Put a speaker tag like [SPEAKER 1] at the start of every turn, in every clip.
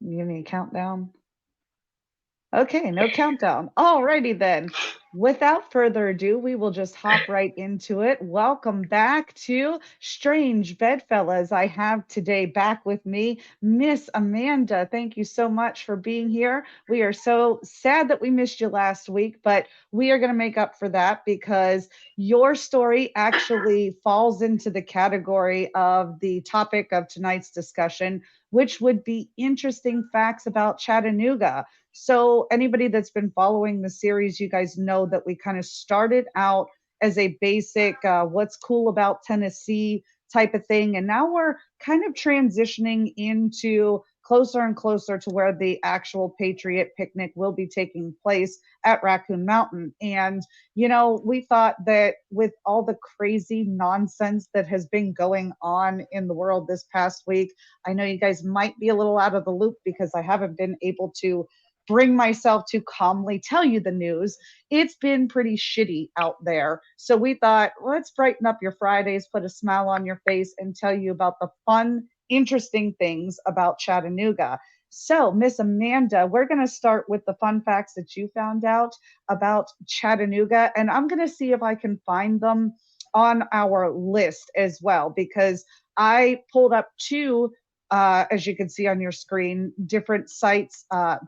[SPEAKER 1] You need a countdown? Okay, no countdown. Alrighty then. Without further ado, we will just hop right into it. Welcome back to StRaNgE Bedfellas. I have today back with me Miss Amanda. Thank you so much for being here. We are so sad that we missed you last week, but we are going to make up for that because your story actually falls into the category of the topic of tonight's discussion, which would be interesting facts about Chattanooga. So, anybody that's been following the series, you guys know that we kind of started out as a basic what's cool about Tennessee type of thing. And now we're kind of transitioning into closer and closer to where the actual Patriot Picnic will be taking place at Raccoon Mountain. And, we thought that with all the crazy nonsense that has been going on in the world this past week, I know you guys might be a little out of the loop because I haven't been able to bring myself to calmly tell you the news. It's been pretty shitty out there. So we thought, let's brighten up your Fridays, put a smile on your face, and tell you about the fun, interesting things about Chattanooga. So, Miss Amanda, we're going to start with the fun facts that you found out about Chattanooga, and I'm going to see if I can find them on our list as well because I pulled up two as you can see on your screen, different sites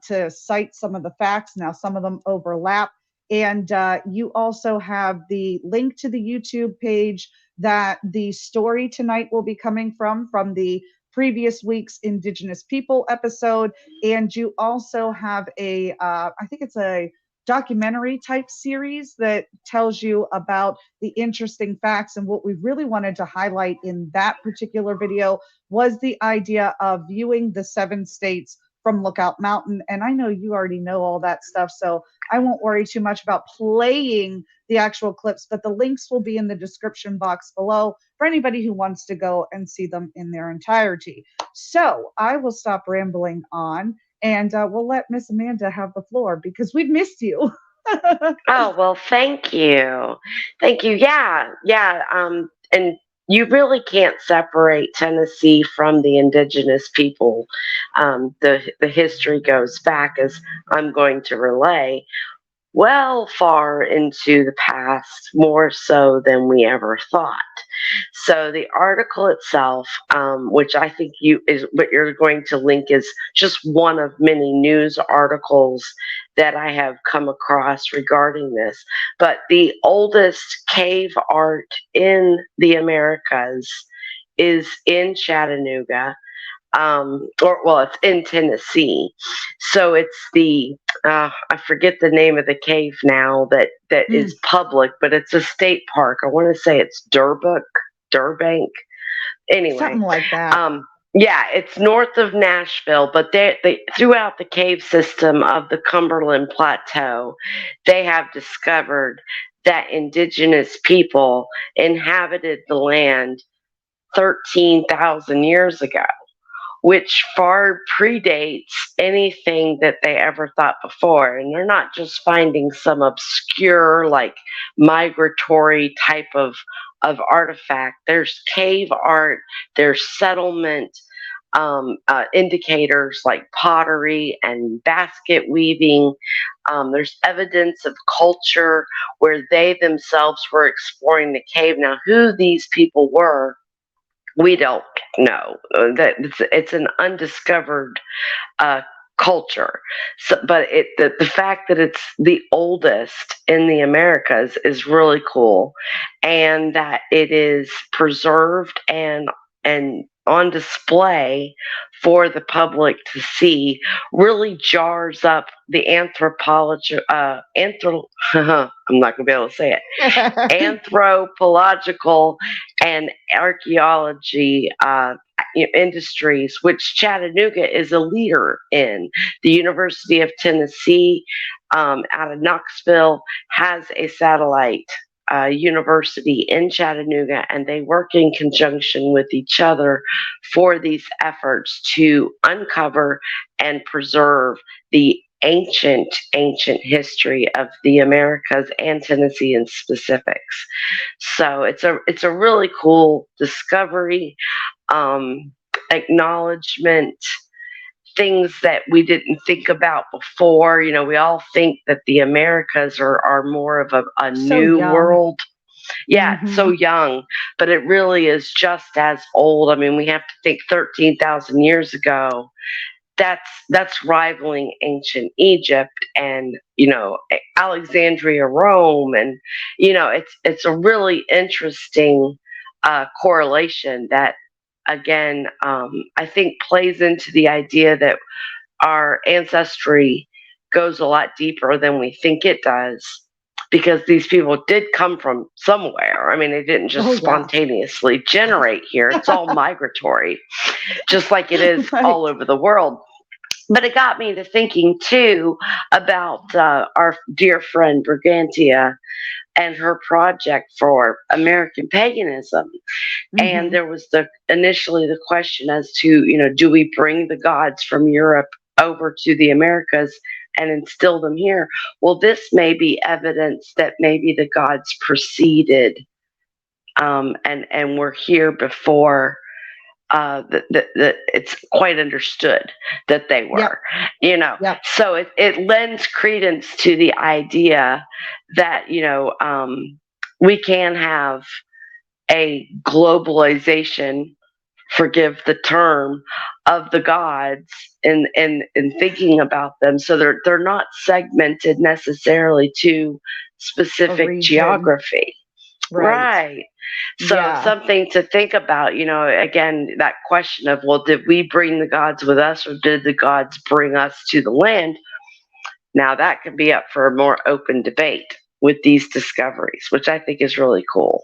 [SPEAKER 1] to cite some of the facts. Now, some of them overlap. And you also have the link to the YouTube page that the story tonight will be coming from the previous week's Indigenous People episode. And you also have I think it's a documentary type series that tells you about the interesting facts. And what we really wanted to highlight in that particular video was the idea of viewing the 7 states from Lookout Mountain. And I know you already know all that stuff, so I won't worry too much about playing the actual clips, but the links will be in the description box below for anybody who wants to go and see them in their entirety. So I will stop rambling on and we'll let Miss Amanda have the floor because we've missed you.
[SPEAKER 2] Oh, well, thank you. Thank you. Yeah, yeah. And you really can't separate Tennessee from the indigenous people. The history goes back, as I'm going to relay, well far into the past, more so than we ever thought. So the article itself, which I think you is what you're going to link, is just one of many news articles that I have come across regarding this. But the oldest cave art in the Americas is in Chattanooga, or well, it's in Tennessee. So it's the I forget the name of the cave now that
[SPEAKER 1] Mm,
[SPEAKER 2] is public, but it's a state park. I want to say it's Durbank. Anyway,
[SPEAKER 1] something like that.
[SPEAKER 2] um, yeah, it's north of Nashville, but they throughout the cave system of the Cumberland Plateau, they have discovered that indigenous people inhabited the land 13,000 years ago, which far predates anything that they ever thought before. And they're not just finding some obscure, like migratory type of artifact. There's cave art, there's settlement indicators like pottery and basket weaving. There's evidence of culture where they themselves were exploring the cave. Now, who these people were, we don't know. That it's an undiscovered uh, culture. So, but the fact that it's the oldest in the Americas is really cool, and that it is preserved and on display for the public to see really jars up the anthropology. I'm not going to be able to say it, anthropological and archaeology industries, which Chattanooga is a leader in. The University of Tennessee out of Knoxville has a satellite university in Chattanooga, and they work in conjunction with each other for these efforts to uncover and preserve the ancient history of the Americas and Tennessee in specifics. So it's a really cool discovery, acknowledgement, things that we didn't think about before. We all think that the Americas are more of a
[SPEAKER 1] So
[SPEAKER 2] new
[SPEAKER 1] young.
[SPEAKER 2] world. Yeah, it's so
[SPEAKER 1] Hmm.
[SPEAKER 2] young, but it really is just as old. I mean, we have to think 13,000 years ago. That's rivaling ancient Egypt and Alexandria, Rome, and it's a really interesting correlation that again I think plays into the idea that our ancestry goes a lot deeper than we think it does because these people did come from somewhere. I mean, they didn't
[SPEAKER 1] Oh
[SPEAKER 2] just
[SPEAKER 1] yeah.
[SPEAKER 2] spontaneously generate here. It's all migratory, just like it is
[SPEAKER 1] Right.
[SPEAKER 2] all over the world. But it got me to thinking too about our dear friend Brigantia and her project for American paganism. And
[SPEAKER 1] Hmm.
[SPEAKER 2] there was initially the question as to, do we bring the gods from Europe over to the Americas and instill them here? Well, this may be evidence that maybe the gods preceded and were here before it's quite understood that they
[SPEAKER 1] Yep.
[SPEAKER 2] were,
[SPEAKER 1] Yep.
[SPEAKER 2] so it lends credence to the idea that we can have a globalization, forgive the term, of the gods in thinking about them, so they're not segmented necessarily to
[SPEAKER 1] A
[SPEAKER 2] specific
[SPEAKER 1] region.
[SPEAKER 2] geography.
[SPEAKER 1] Right.
[SPEAKER 2] Right. So
[SPEAKER 1] Yeah.
[SPEAKER 2] something to think about, again, that question of, well, did we bring the gods with us or did the gods bring us to the land? Now that could be up for a more open debate with these discoveries, which I think is really cool.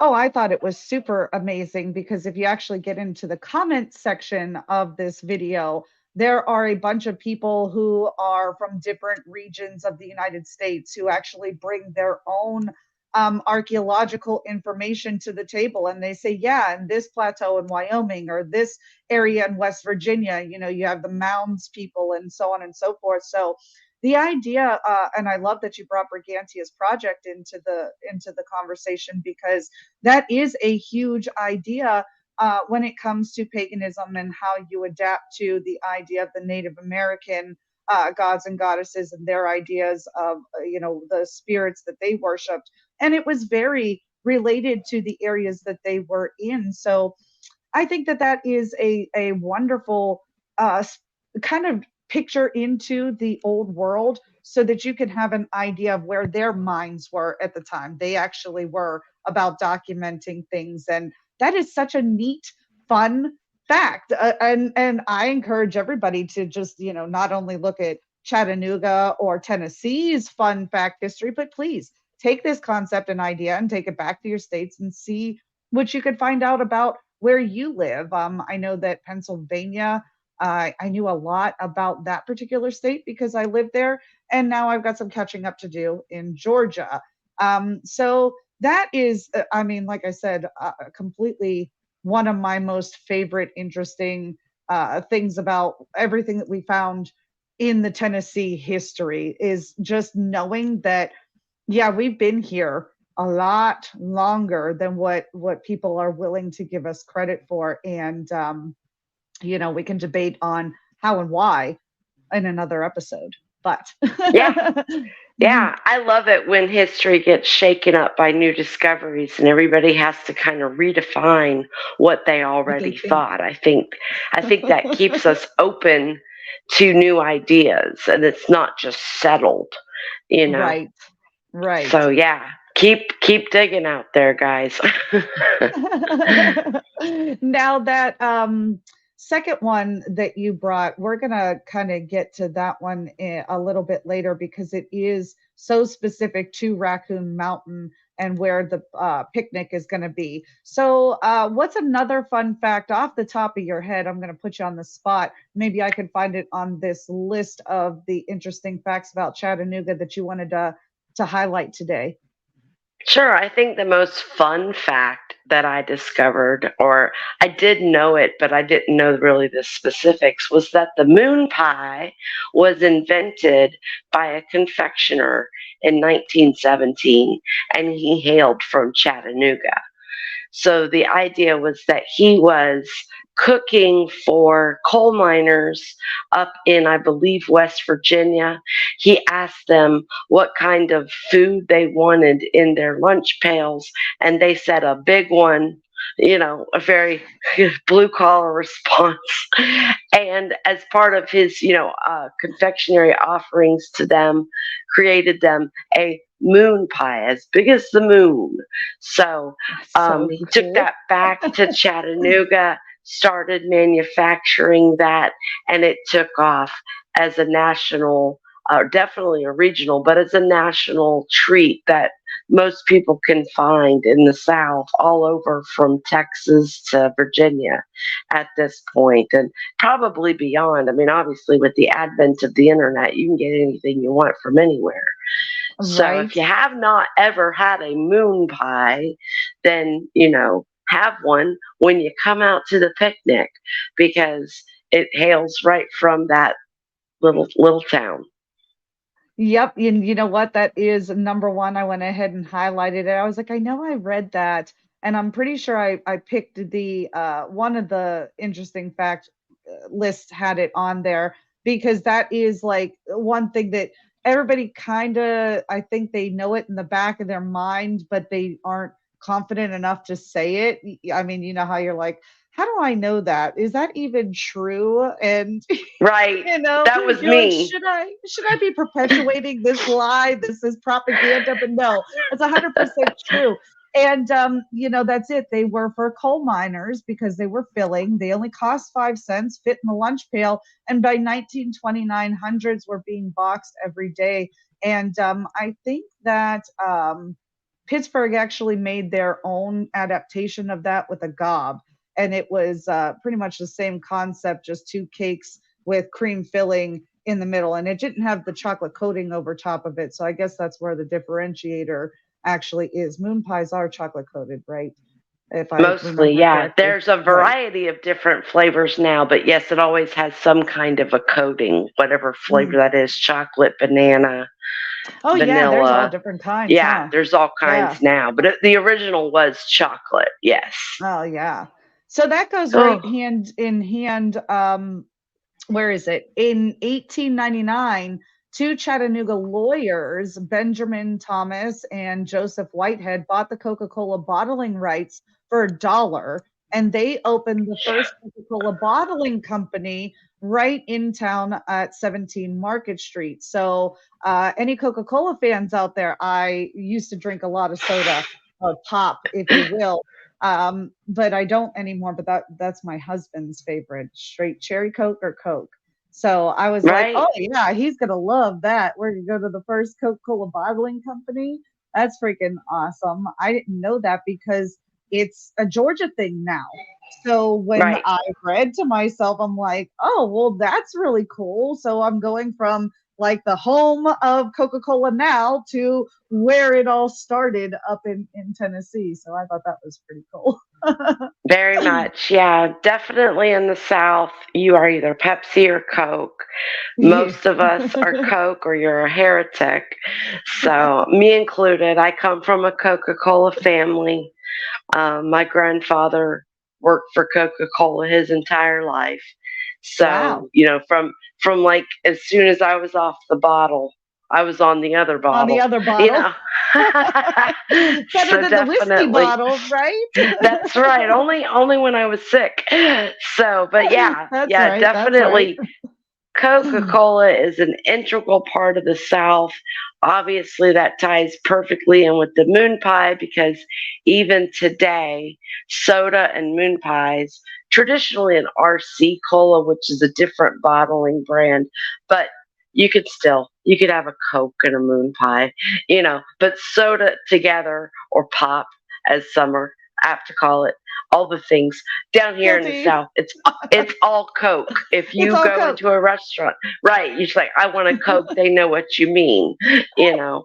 [SPEAKER 1] Oh, I thought it was super amazing because if you actually get into the comment section of this video, there are a bunch of people who are from different regions of the United States who actually bring their own archaeological information to the table. And they say, yeah, in this plateau in Wyoming or this area in West Virginia, you have the mounds people and so on and so forth. So the idea, and I love that you brought Brigantia's project into the conversation because that is a huge idea when it comes to paganism and how you adapt to the idea of the Native American gods and goddesses and their ideas of the spirits that they worshipped, and it was very related to the areas that they were in. So I think that that is a wonderful kind of picture into the old world so that you can have an idea of where their minds were at the time they actually were about documenting things. And that is such a neat, fun fact. And I encourage everybody to just, not only look at Chattanooga or Tennessee's fun fact history, but please take this concept and idea and take it back to your states and see what you could find out about where you live. I know that Pennsylvania, I knew a lot about that particular state because I lived there, and now I've got some catching up to do in Georgia. So that is, I mean, like I said, completely one of my most favorite, interesting things about everything that we found in the Tennessee history is just knowing that, yeah, we've been here a lot longer than what people are willing to give us credit for. And we can debate on how and why in another episode. But
[SPEAKER 2] Yeah. Yeah, I love it when history gets shaken up by new discoveries and everybody has to kind of redefine what they
[SPEAKER 1] what they
[SPEAKER 2] already
[SPEAKER 1] think.
[SPEAKER 2] thought. I think that keeps us open to new ideas and it's not just settled, you know.
[SPEAKER 1] Right, right.
[SPEAKER 2] So yeah, keep digging out there, guys.
[SPEAKER 1] Now that second one that you brought, we're gonna kind of get to that one a little bit later because it is so specific to Raccoon Mountain and where the picnic is going to be. So, what's another fun fact off the top of your head? I'm going to put you on the spot. Maybe I can find it on this list of the interesting facts about Chattanooga that you wanted to highlight today.
[SPEAKER 2] Sure, I think the most fun fact that I discovered, or I did know it, but I didn't know really the specifics, was that the moon pie was invented by a confectioner in 1917, and he hailed from Chattanooga. So the idea was that he was cooking for coal miners up in, I believe, West Virginia. He asked them what kind of food they wanted in their lunch pails, and they said a big one, a very blue collar response. And as part of his, confectionery offerings to them, created them a moon pie as big as the moon. So
[SPEAKER 1] So
[SPEAKER 2] he took
[SPEAKER 1] cool.
[SPEAKER 2] that back to Chattanooga, started manufacturing that, and it took off as a national, definitely a regional, but as a national treat that most people can find in the South, all over from Texas to Virginia at this point, and probably beyond. I mean, obviously, with the advent of the internet, you can get anything you want from anywhere. So if
[SPEAKER 1] Right.
[SPEAKER 2] you have not ever had a moon pie, then, have one when you come out to the picnic, because it hails right from that little town.
[SPEAKER 1] Yep. And you know what? That is number one. I went ahead and highlighted it. I was like, I know I read that. And I'm pretty sure I picked the one of the interesting fact lists had it on there, because that is like one thing that everybody kind of, I think they know it in the back of their mind, but they aren't confident enough to say it. I mean, you know how you're like, how do I know that? Is that even true? And
[SPEAKER 2] Right. That was
[SPEAKER 1] you're like,
[SPEAKER 2] me.
[SPEAKER 1] should I be perpetuating this lie? This is propaganda. But no, it's 100% true. And that's it. They were for coal miners because they were filling. They only cost 5 cents, fit in the lunch pail, and by 1929, hundreds were being boxed every day. And I think that Pittsburgh actually made their own adaptation of that with a gob, and it was pretty much the same concept, just two cakes with cream filling in the middle, and it didn't have the chocolate coating over top of it. So I guess that's where the differentiator actually is. Moon pies are chocolate coated, right? If I
[SPEAKER 2] Mostly,
[SPEAKER 1] remember
[SPEAKER 2] yeah.
[SPEAKER 1] correctly.
[SPEAKER 2] There's a
[SPEAKER 1] Right.
[SPEAKER 2] variety of different flavors now, but yes, it always has some kind of a coating, whatever flavor
[SPEAKER 1] Mm.
[SPEAKER 2] that is: chocolate, banana,
[SPEAKER 1] Oh yeah, there's all
[SPEAKER 2] vanilla.
[SPEAKER 1] different kinds,
[SPEAKER 2] Yeah,
[SPEAKER 1] huh?
[SPEAKER 2] there's all kinds
[SPEAKER 1] Yeah.
[SPEAKER 2] now, but the original was chocolate. Yes.
[SPEAKER 1] Oh yeah. So that goes right
[SPEAKER 2] Oh,
[SPEAKER 1] hand in hand. Where is it? In 1899, two Chattanooga lawyers, Benjamin Thomas and Joseph Whitehead, bought the Coca-Cola bottling rights for $1, and they opened the first Coca-Cola bottling company right in town at 17 Market Street. So, any Coca-Cola fans out there, I used to drink a lot of soda or pop, if you will. But I don't anymore. But that's my husband's favorite, straight cherry Coke or Coke. So I was like,
[SPEAKER 2] right.
[SPEAKER 1] oh yeah, he's gonna love that. We're gonna go to the first Coca-Cola bottling company. That's freaking awesome. I didn't know that because it's a Georgia thing now. So when
[SPEAKER 2] Right.
[SPEAKER 1] I read to myself, I'm like, oh well, that's really cool. So I'm going from like the home of Coca-Cola now to where it all started up in Tennessee. So I thought that was pretty cool.
[SPEAKER 2] Very much. Yeah, definitely in the South, you are either Pepsi or Coke.
[SPEAKER 1] Yeah.
[SPEAKER 2] Most of us are Coke or you're a heretic. So, me included, I come from a Coca Cola family. My grandfather worked for Coca Cola his entire life.
[SPEAKER 1] Wow.
[SPEAKER 2] So, from like as soon as I was off the bottle, I was on the other
[SPEAKER 1] On the
[SPEAKER 2] bottle,
[SPEAKER 1] other
[SPEAKER 2] you
[SPEAKER 1] bottle.
[SPEAKER 2] know.
[SPEAKER 1] Better
[SPEAKER 2] So
[SPEAKER 1] than the whiskey
[SPEAKER 2] definitely.
[SPEAKER 1] bottle, right?
[SPEAKER 2] That's right. Only when I was sick. So, but yeah,
[SPEAKER 1] That's
[SPEAKER 2] yeah,
[SPEAKER 1] right. That's right.
[SPEAKER 2] definitely Coca-Cola is an integral part of the South. Obviously, that ties perfectly in with the moon pie because even today, soda and moon pies, traditionally an RC cola, which is a different bottling brand, but you could have a Coke and a moon pie, but soda together, or pop, as some are apt to call it, all the things. Down here in the
[SPEAKER 1] Guilty.
[SPEAKER 2] South, it's all Coke. If
[SPEAKER 1] It's
[SPEAKER 2] you
[SPEAKER 1] all
[SPEAKER 2] go
[SPEAKER 1] Coke.
[SPEAKER 2] into a restaurant, right, you're just like, I want a Coke. They know what you mean, you know.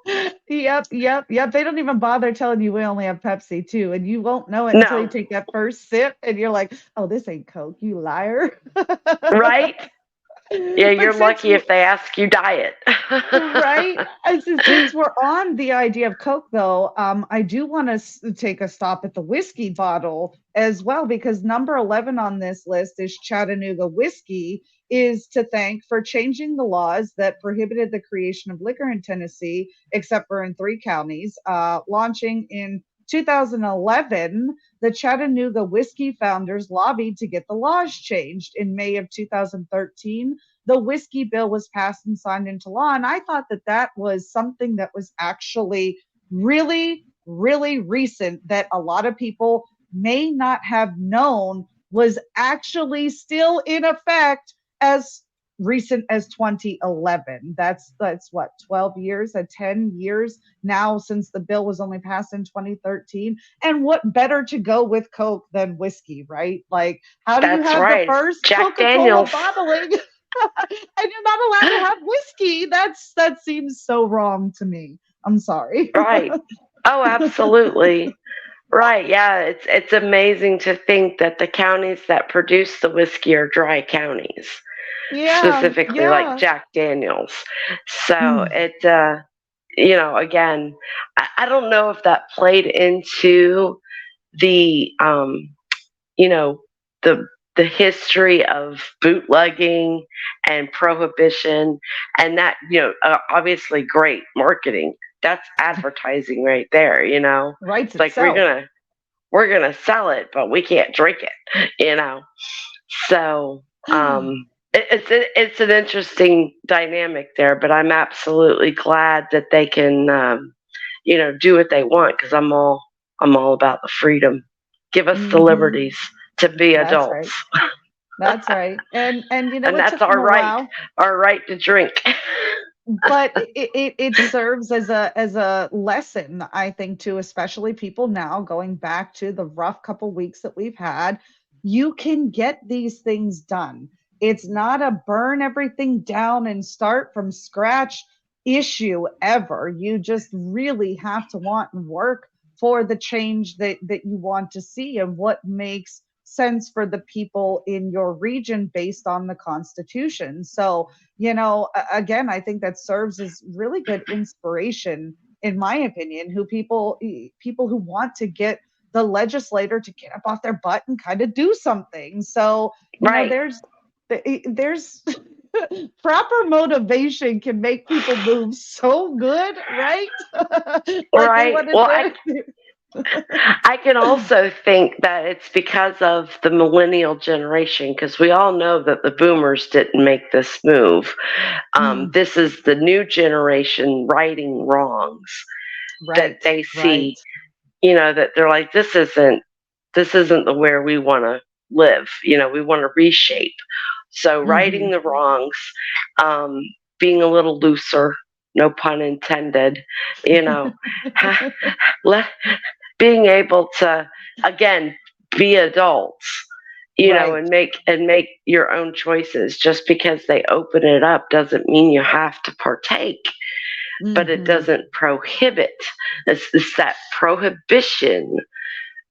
[SPEAKER 1] Yep, yep, yep. They don't even bother telling you we only have Pepsi too, and you won't know it until you
[SPEAKER 2] No,
[SPEAKER 1] take that first sip, and you're like, "Oh, this ain't Coke, you liar."
[SPEAKER 2] right? Yeah,
[SPEAKER 1] But
[SPEAKER 2] you're
[SPEAKER 1] since
[SPEAKER 2] lucky if they ask you diet.
[SPEAKER 1] right, since we're on the idea of Coke, though, I do want to take a stop at the whiskey bottle as well, because number 11 on this list is Chattanooga whiskey, is to thank for changing the laws that prohibited the creation of liquor in Tennessee, except for in 3 counties. Launching in 2011, the Chattanooga whiskey founders lobbied to get the laws changed. In May of 2013, the whiskey bill was passed and signed into law. And I thought that that was something that was actually really, really recent, that a lot of people may not have known was actually still in effect as recent as 2011. That's what, 12 years, 10 years now since the bill was only passed in 2013. And what better to go with Coke than whiskey, right? Like, how do you
[SPEAKER 2] That's
[SPEAKER 1] have the
[SPEAKER 2] right.
[SPEAKER 1] first
[SPEAKER 2] Jack
[SPEAKER 1] Coca-Cola
[SPEAKER 2] Daniels.
[SPEAKER 1] bottling and you're not allowed to have whiskey? That seems so wrong to me. I'm sorry.
[SPEAKER 2] Right. Oh, absolutely. Right. Yeah. It's amazing to think that the counties that produce the whiskey are dry counties,
[SPEAKER 1] Yeah,
[SPEAKER 2] specifically like
[SPEAKER 1] yeah.
[SPEAKER 2] Jack Daniels. So
[SPEAKER 1] Mm,
[SPEAKER 2] again, I don't know if that played into the you know, the the history of bootlegging and prohibition, and that obviously great marketing. That's advertising right there.
[SPEAKER 1] writes
[SPEAKER 2] It's like we're
[SPEAKER 1] itself.
[SPEAKER 2] gonna we're gonna sell it, but we can't drink it. So it's an interesting dynamic there. But I'm absolutely glad that they can do what they want, because I'm all about the freedom. Give us the
[SPEAKER 1] Hmm.
[SPEAKER 2] liberties to be
[SPEAKER 1] That's
[SPEAKER 2] adults,
[SPEAKER 1] right. That's right. And
[SPEAKER 2] and
[SPEAKER 1] it
[SPEAKER 2] that's
[SPEAKER 1] took them a while,
[SPEAKER 2] our right to drink.
[SPEAKER 1] but it serves as a lesson, I think, to especially people now, going back to the rough couple weeks that we've had. You can get these things done. It's not a burn everything down and start from scratch issue ever. You just really have to want and work for the change that you want to see, and what makes sense for the people in your region based on the Constitution. So, again, I think that serves as really good inspiration, in my opinion, who people who want to get the legislator to get up off their butt and kind of do something. So,
[SPEAKER 2] Right.
[SPEAKER 1] there's proper motivation can make people move so good, right? Like they
[SPEAKER 2] Right.
[SPEAKER 1] want to
[SPEAKER 2] Well,
[SPEAKER 1] do.
[SPEAKER 2] I can also think that it's because of the millennial generation, because we all know that the boomers didn't make this move.
[SPEAKER 1] Mm,
[SPEAKER 2] This is the new generation righting wrongs that
[SPEAKER 1] right,
[SPEAKER 2] they
[SPEAKER 1] right.
[SPEAKER 2] see, that they're like, this isn't the where we want to live. We want to reshape. So
[SPEAKER 1] Hmm.
[SPEAKER 2] righting the wrongs, um, being a little looser, no pun intended, you know, let, being able to, again, be adults,
[SPEAKER 1] Right.
[SPEAKER 2] and make your own choices. Just because they open it up doesn't mean you have to partake, but it
[SPEAKER 1] Hmm.
[SPEAKER 2] doesn't prohibit. It's that prohibition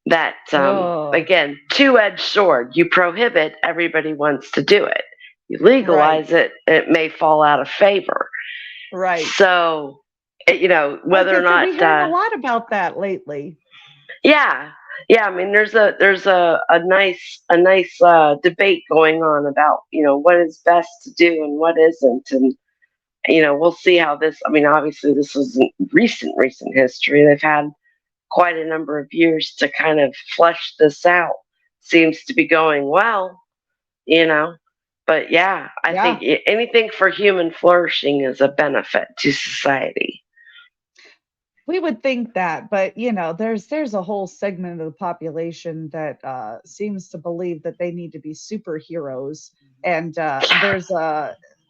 [SPEAKER 2] that,
[SPEAKER 1] Oh,
[SPEAKER 2] again, two-edged sword. You prohibit, everybody wants to do it. You
[SPEAKER 1] right,
[SPEAKER 2] legalize it, it may fall out of favor.
[SPEAKER 1] right.
[SPEAKER 2] So,
[SPEAKER 1] I
[SPEAKER 2] whether or
[SPEAKER 1] think that
[SPEAKER 2] not,
[SPEAKER 1] we're hearing a lot about that lately.
[SPEAKER 2] yeah, yeah. I mean, there's a nice debate going on about what is best to do and what isn't, and we'll see how this. I mean, obviously, this isn't recent history. They've had quite a number of years to kind of flesh this out. Seems to be going well, you know. But yeah, I think
[SPEAKER 1] Yeah.
[SPEAKER 2] anything for human flourishing is a benefit to society.
[SPEAKER 1] We would think that, but there's a whole segment of the population that seems to believe that they need to be superheroes, and there's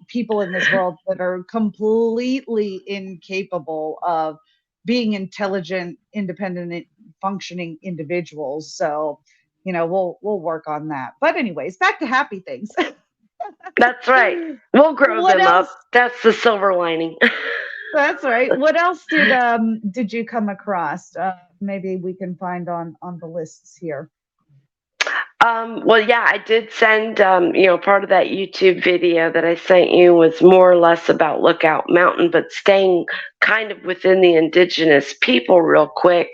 [SPEAKER 1] people in this world that are completely incapable of being intelligent, independent, functioning individuals. So, we'll work on that. But anyways, back to happy things.
[SPEAKER 2] That's right. We'll grow
[SPEAKER 1] What
[SPEAKER 2] them up.
[SPEAKER 1] else?
[SPEAKER 2] That's the silver lining.
[SPEAKER 1] That's right. What else did you come across? Maybe we can find on the lists here.
[SPEAKER 2] Well, yeah, I did send, part of that YouTube video that I sent you was more or less about Lookout Mountain, but staying kind of within the indigenous people real quick.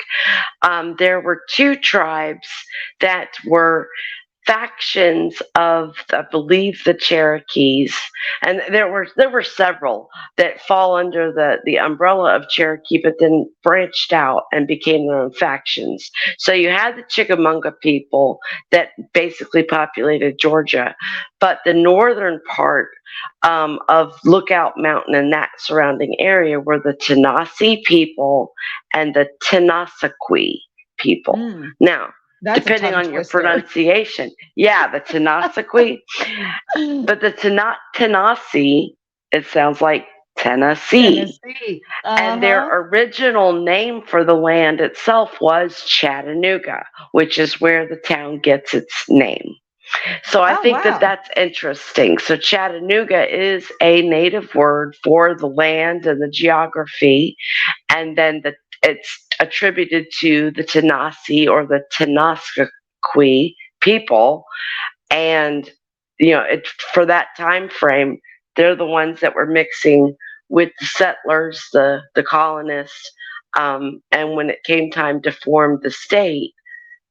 [SPEAKER 2] There were two tribes that were factions of, I believe, the Cherokees, and there were several that fall under the umbrella of Cherokee, but then branched out and became their own factions. So you had the Chickamauga people that basically populated Georgia, but the northern part of Lookout Mountain and that surrounding area were the Tenasseee people and the Tenassequi people.
[SPEAKER 1] Mm,
[SPEAKER 2] Now,
[SPEAKER 1] that's a
[SPEAKER 2] depending
[SPEAKER 1] tongue
[SPEAKER 2] on your
[SPEAKER 1] twister.
[SPEAKER 2] pronunciation. Yeah, the Tenassequi. But the Tennessee, it sounds like Tennessee.
[SPEAKER 1] Tennessee.
[SPEAKER 2] And their
[SPEAKER 1] Uh-huh.
[SPEAKER 2] original name for the land itself was Chattanooga, which is where the town gets its name. So I
[SPEAKER 1] Oh,
[SPEAKER 2] think that
[SPEAKER 1] wow.
[SPEAKER 2] that's interesting. So Chattanooga is a native word for the land and the geography, and then it's attributed to the Tenasseee or the Tenassequi people, and for that time frame, they're the ones that were mixing with the settlers, the colonists, and when it came time to form the state,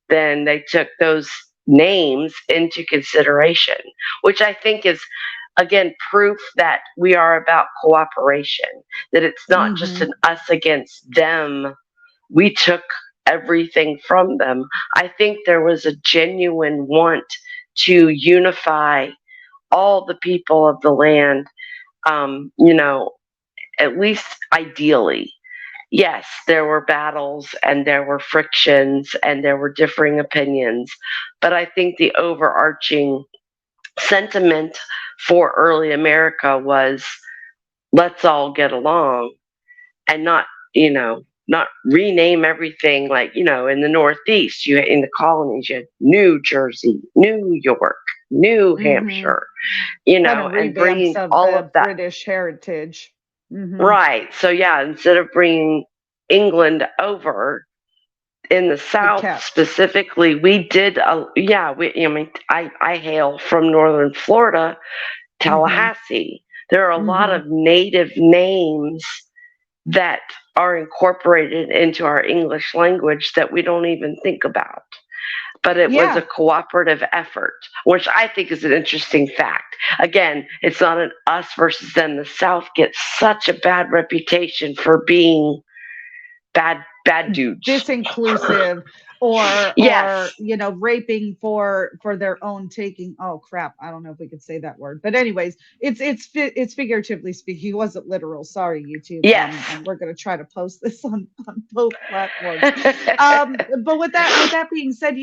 [SPEAKER 2] then they took those names into consideration, which I think is, again, proof that we are about cooperation, that it's not just
[SPEAKER 1] Hmm.
[SPEAKER 2] an us against them. We took everything from them. I think there was a genuine want to unify all the people of the land, um, you know, at least ideally. Yes, there were battles and there were frictions and there were differing opinions, but I think the overarching sentiment for early America was let's all get along and not rename everything like, in the Northeast, in the colonies, you had New Jersey, New York, New
[SPEAKER 1] Hmm.
[SPEAKER 2] Hampshire,
[SPEAKER 1] Kind of
[SPEAKER 2] and
[SPEAKER 1] revamps
[SPEAKER 2] bringing
[SPEAKER 1] of
[SPEAKER 2] all of
[SPEAKER 1] the
[SPEAKER 2] that.
[SPEAKER 1] British heritage. Hmm.
[SPEAKER 2] Right. So, yeah, instead of bringing England over in the
[SPEAKER 1] We
[SPEAKER 2] South
[SPEAKER 1] kept.
[SPEAKER 2] specifically, we did, I hail from northern Florida,
[SPEAKER 1] Hmm.
[SPEAKER 2] Tallahassee. There are a lot
[SPEAKER 1] Hmm.
[SPEAKER 2] of native names that are incorporated into our English language that we don't even think about. But it was a
[SPEAKER 1] Yeah.
[SPEAKER 2] cooperative effort, which I think is an interesting fact. Again, it's not an us versus them. The South gets such a bad reputation for being bad dudes.
[SPEAKER 1] Disinclusive, or
[SPEAKER 2] Yes,
[SPEAKER 1] raping for their own taking. Oh crap, I don't know if we could say that word, but anyways, it's figuratively speaking. It wasn't literal. Sorry, YouTube.
[SPEAKER 2] yes.
[SPEAKER 1] And we're going to try to post this on both platforms. But with that being said,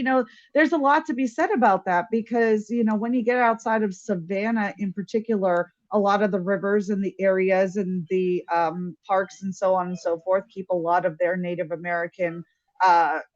[SPEAKER 1] there's a lot to be said about that, because when you get outside of Savannah in particular, a lot of the rivers and the areas and the parks and so on and so forth keep a lot of their Native American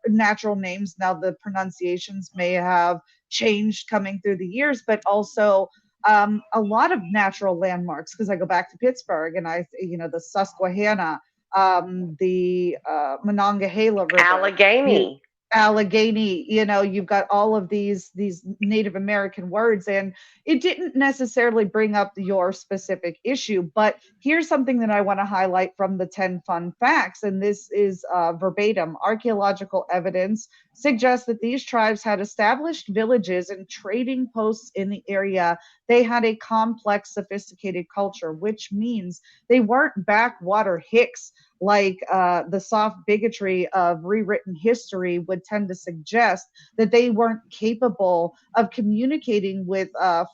[SPEAKER 1] natural names. Now, the pronunciations may have changed coming through the years, but also a lot of natural landmarks. Because I go back to Pittsburgh and the Susquehanna, the Monongahela River, you,
[SPEAKER 2] Allegheny.
[SPEAKER 1] Allegheny. You've got all of these Native American words, and it didn't necessarily bring up your specific issue. But here's something that I want to highlight from the 10 fun facts, and this is verbatim. Archaeological evidence suggests that these tribes had established villages and trading posts in the area. They had a complex, sophisticated culture, which means they weren't backwater hicks like the soft bigotry of rewritten history would tend to suggest, that they weren't capable of communicating with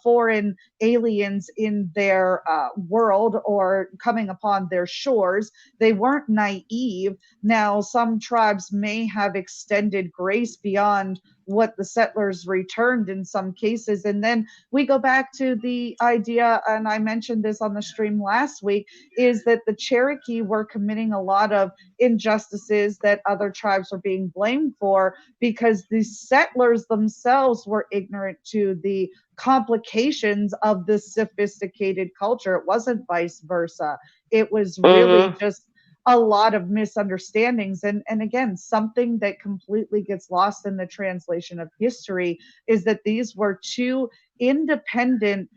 [SPEAKER 1] foreign aliens in their world or coming upon their shores. They weren't naive. Now, some tribes may have extended grace beyond what the settlers returned in some cases. And then we go back to the idea, and I mentioned this on the stream last week, is that the Cherokee were committing a lot of injustices that other tribes were being blamed for, because the settlers themselves were ignorant to the complications of this sophisticated culture. It wasn't vice versa. It was really
[SPEAKER 2] Hmm.
[SPEAKER 1] just a lot of misunderstandings. And again, something that completely gets lost in the translation of history is that these were two independent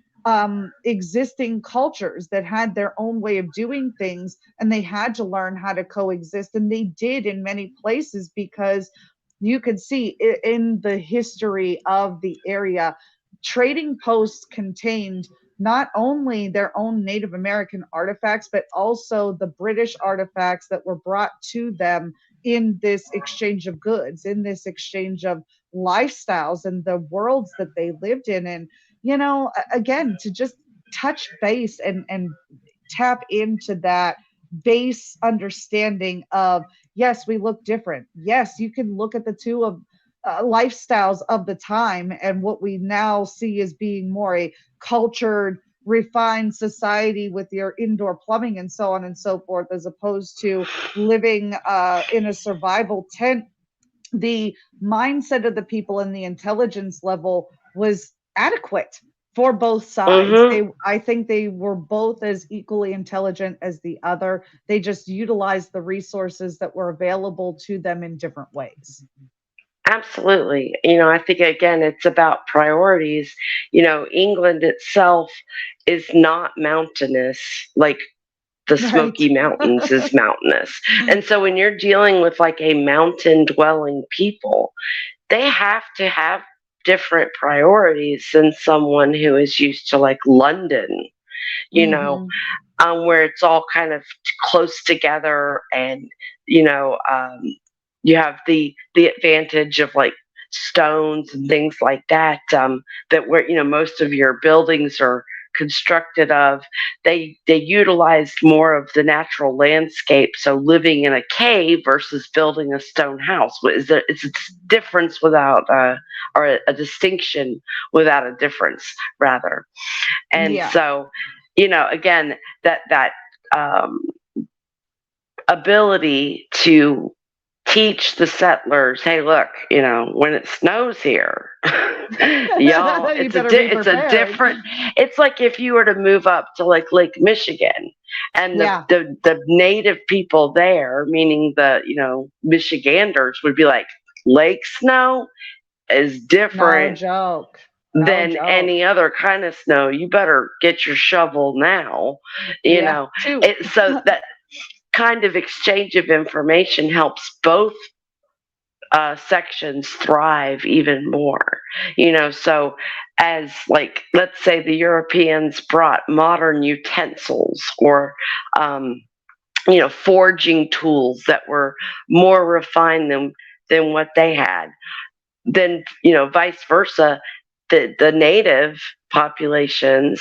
[SPEAKER 1] existing cultures that had their own way of doing things, and they had to learn how to coexist, and they did in many places, because you could see in the history of the area, trading posts contained not only their own Native American artifacts, but also the British artifacts that were brought to them in this exchange of goods, in this exchange of lifestyles and the worlds that they lived in. And, again, to just touch base and tap into that base understanding of, yes, we look different. Yes, you can look at the two of lifestyles of the time and what we now see as being more a cultured, refined society with your indoor plumbing and so on and so forth, as opposed to living in a survival tent. The mindset of the people and the intelligence level was adequate for both sides.
[SPEAKER 2] Mm-hmm.
[SPEAKER 1] I think they were both as equally intelligent as the other. They just utilized the resources that were available to them in different ways.
[SPEAKER 2] Absolutely. I think again, it's about priorities. England itself is not mountainous like the
[SPEAKER 1] Right.
[SPEAKER 2] Smoky Mountains is mountainous. And so when you're dealing with like a mountain dwelling people, they have to have different priorities than someone who is used to like London, you know,
[SPEAKER 1] Mm-hmm.
[SPEAKER 2] where it's all kind of close together, and you know um, you have the advantage of like stones and things like that, that where most of your buildings are constructed of. They utilized more of the natural landscape, so living in a cave versus building a stone house it's a difference without or a distinction without a difference, rather. And
[SPEAKER 1] Yeah.
[SPEAKER 2] so, again, that um, ability to teach the settlers, hey, look, when it snows here, y'all,
[SPEAKER 1] You better be
[SPEAKER 2] it's a
[SPEAKER 1] prepared.
[SPEAKER 2] different. It's like if you were to move up to like Lake Michigan, and the
[SPEAKER 1] Yeah.
[SPEAKER 2] the native people there, meaning the Michiganders, would be like, lake snow is
[SPEAKER 1] No
[SPEAKER 2] different
[SPEAKER 1] joke. No
[SPEAKER 2] than
[SPEAKER 1] joke.
[SPEAKER 2] any other kind of snow. You better get your shovel now. You
[SPEAKER 1] Yeah.
[SPEAKER 2] know,
[SPEAKER 1] Two.
[SPEAKER 2] so that kind of exchange of information helps both sections thrive even more. So as like, let's say the Europeans brought modern utensils or forging tools that were more refined than what they had, then vice versa, the native populations,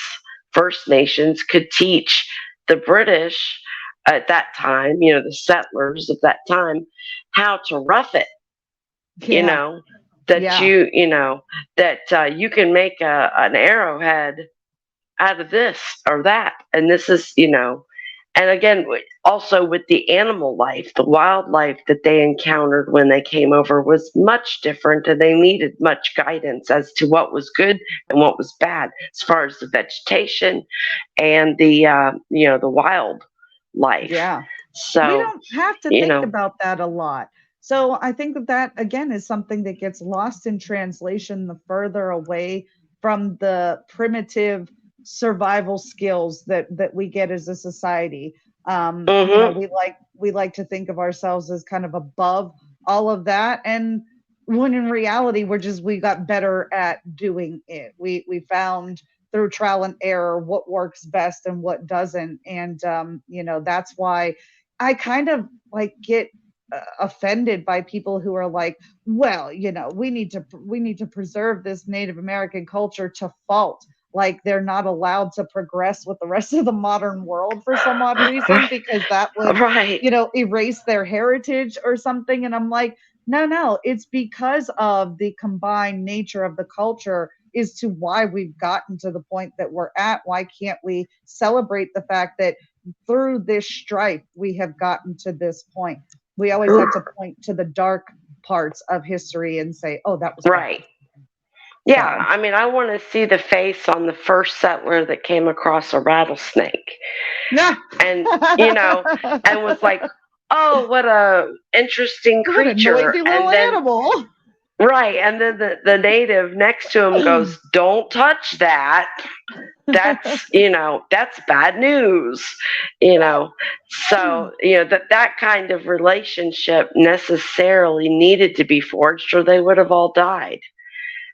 [SPEAKER 2] First Nations, could teach the British at that time, the settlers of that time, how to rough it. you
[SPEAKER 1] Yeah.
[SPEAKER 2] know that
[SPEAKER 1] Yeah.
[SPEAKER 2] you can make an arrowhead out of this or that, and this is, and again, also with the animal life, the wildlife that they encountered when they came over was much different, and they needed much guidance as to what was good and what was bad, as far as the vegetation and the wild life.
[SPEAKER 1] Yeah. We
[SPEAKER 2] So,
[SPEAKER 1] don't have to
[SPEAKER 2] you
[SPEAKER 1] think
[SPEAKER 2] know,
[SPEAKER 1] about that a lot. So I think that again is something that gets lost in translation the further away from the primitive survival skills that we get as a society.
[SPEAKER 2] hmm
[SPEAKER 1] We like to think of ourselves as kind of above all of that, and when in reality we got better at doing it. We found through trial and error what works best and what doesn't, and that's why I kind of like get offended by people who are like, well, we need to preserve this Native American culture to fault. Like they're not allowed to progress with the rest of the modern world for some odd reason, because that would,
[SPEAKER 2] right.
[SPEAKER 1] erase their heritage or something. And I'm like, no, no, it's because of the combined nature of the culture is to why we've gotten to the point that we're at. Why can't we celebrate the fact that through this strife, we have gotten to this point? We always have to point to the dark parts of history and say, oh, that was bad.
[SPEAKER 2] Right. Yeah,
[SPEAKER 1] So,
[SPEAKER 2] I mean, I want to see the face on the first settler that came across a rattlesnake,
[SPEAKER 1] yeah.
[SPEAKER 2] and and was like, oh, what a interesting
[SPEAKER 1] What a
[SPEAKER 2] creature.
[SPEAKER 1] noisy little
[SPEAKER 2] And then,
[SPEAKER 1] animal.
[SPEAKER 2] right. And then the native next to him goes, don't touch that. That's bad news, so that kind of relationship necessarily needed to be forged or they would have all died.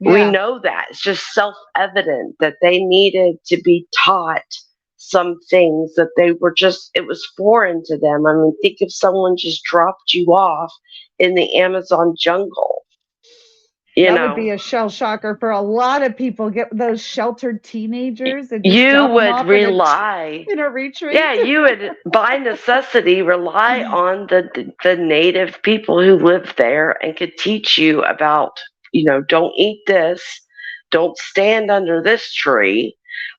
[SPEAKER 2] We
[SPEAKER 1] Yeah,
[SPEAKER 2] know that it's just self-evident that they needed to be taught some things that it was foreign to them. I mean, think if someone just dropped you off in the Amazon jungle, you
[SPEAKER 1] that would
[SPEAKER 2] know
[SPEAKER 1] be a shell shocker for a lot of people. Get those sheltered teenagers and just
[SPEAKER 2] you
[SPEAKER 1] drop them
[SPEAKER 2] would
[SPEAKER 1] off in a
[SPEAKER 2] rely.
[SPEAKER 1] in a retreat.
[SPEAKER 2] Yeah, you would by necessity rely on the native people who live there and could teach you about, don't eat this, don't stand under this tree,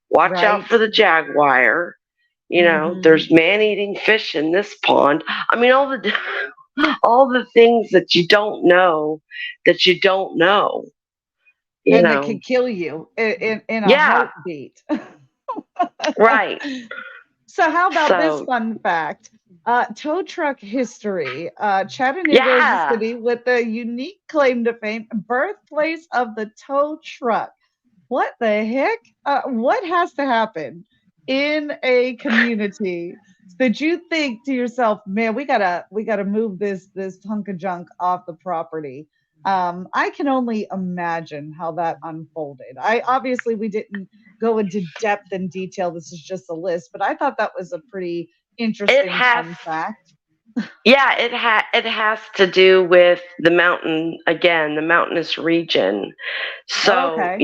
[SPEAKER 2] watch out
[SPEAKER 1] Right.
[SPEAKER 2] for the jaguar,
[SPEAKER 1] Hmm.
[SPEAKER 2] there's man-eating fish in this pond. I mean, all the all the things that you don't know, you
[SPEAKER 1] And that
[SPEAKER 2] know.
[SPEAKER 1] could kill you in a
[SPEAKER 2] Yeah,
[SPEAKER 1] heartbeat.
[SPEAKER 2] right.
[SPEAKER 1] So, how about this
[SPEAKER 2] So,
[SPEAKER 1] fun fact? Tow truck history. Chattanooga is a
[SPEAKER 2] yeah.
[SPEAKER 1] city with a unique claim to fame, birthplace of the tow truck. What the heck? What has to happen in a community that you think to yourself, man, we gotta move this hunk of junk off the property? I can only imagine how that unfolded. I obviously we didn't go into depth and detail. This is just a list, but I thought that was a pretty
[SPEAKER 2] It
[SPEAKER 1] interesting
[SPEAKER 2] has
[SPEAKER 1] fun fact.
[SPEAKER 2] Yeah, it has to do with the mountain again, the mountainous region. So
[SPEAKER 1] Okay.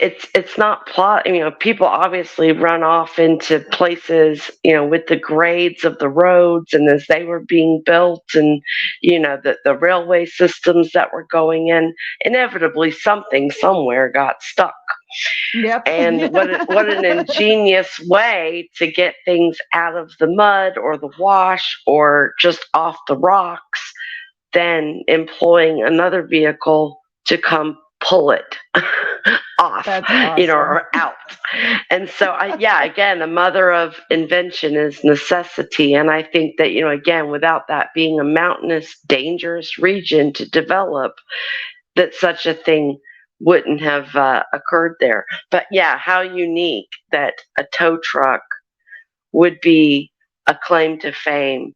[SPEAKER 2] it's not plot. People obviously run off into places, with the grades of the roads, and as they were being built, and the railway systems that were going in, inevitably something somewhere got stuck.
[SPEAKER 1] Yep.
[SPEAKER 2] And what an ingenious way to get things out of the mud or the wash or just off the rocks than employing another vehicle to come pull it off,
[SPEAKER 1] That's awesome.
[SPEAKER 2] or out. And so, again, the mother of invention is necessity. And I think that, again, without that being a mountainous, dangerous region to develop, that such a thing wouldn't have occurred there. But yeah, how unique that a tow truck would be a claim to fame.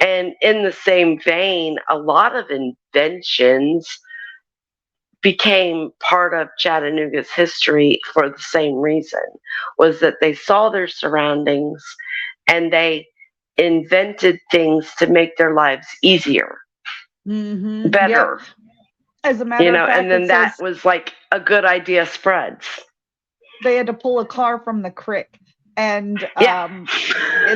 [SPEAKER 2] And in the same vein, a lot of inventions became part of Chattanooga's history for the same reason, was that they saw their surroundings and they invented things to make their lives easier,
[SPEAKER 1] Yep.
[SPEAKER 2] better,
[SPEAKER 1] As a matter of
[SPEAKER 2] and
[SPEAKER 1] fact, it
[SPEAKER 2] then that
[SPEAKER 1] says
[SPEAKER 2] was like a good idea spreads.
[SPEAKER 1] they had to pull a car from the creek, and
[SPEAKER 2] Yeah,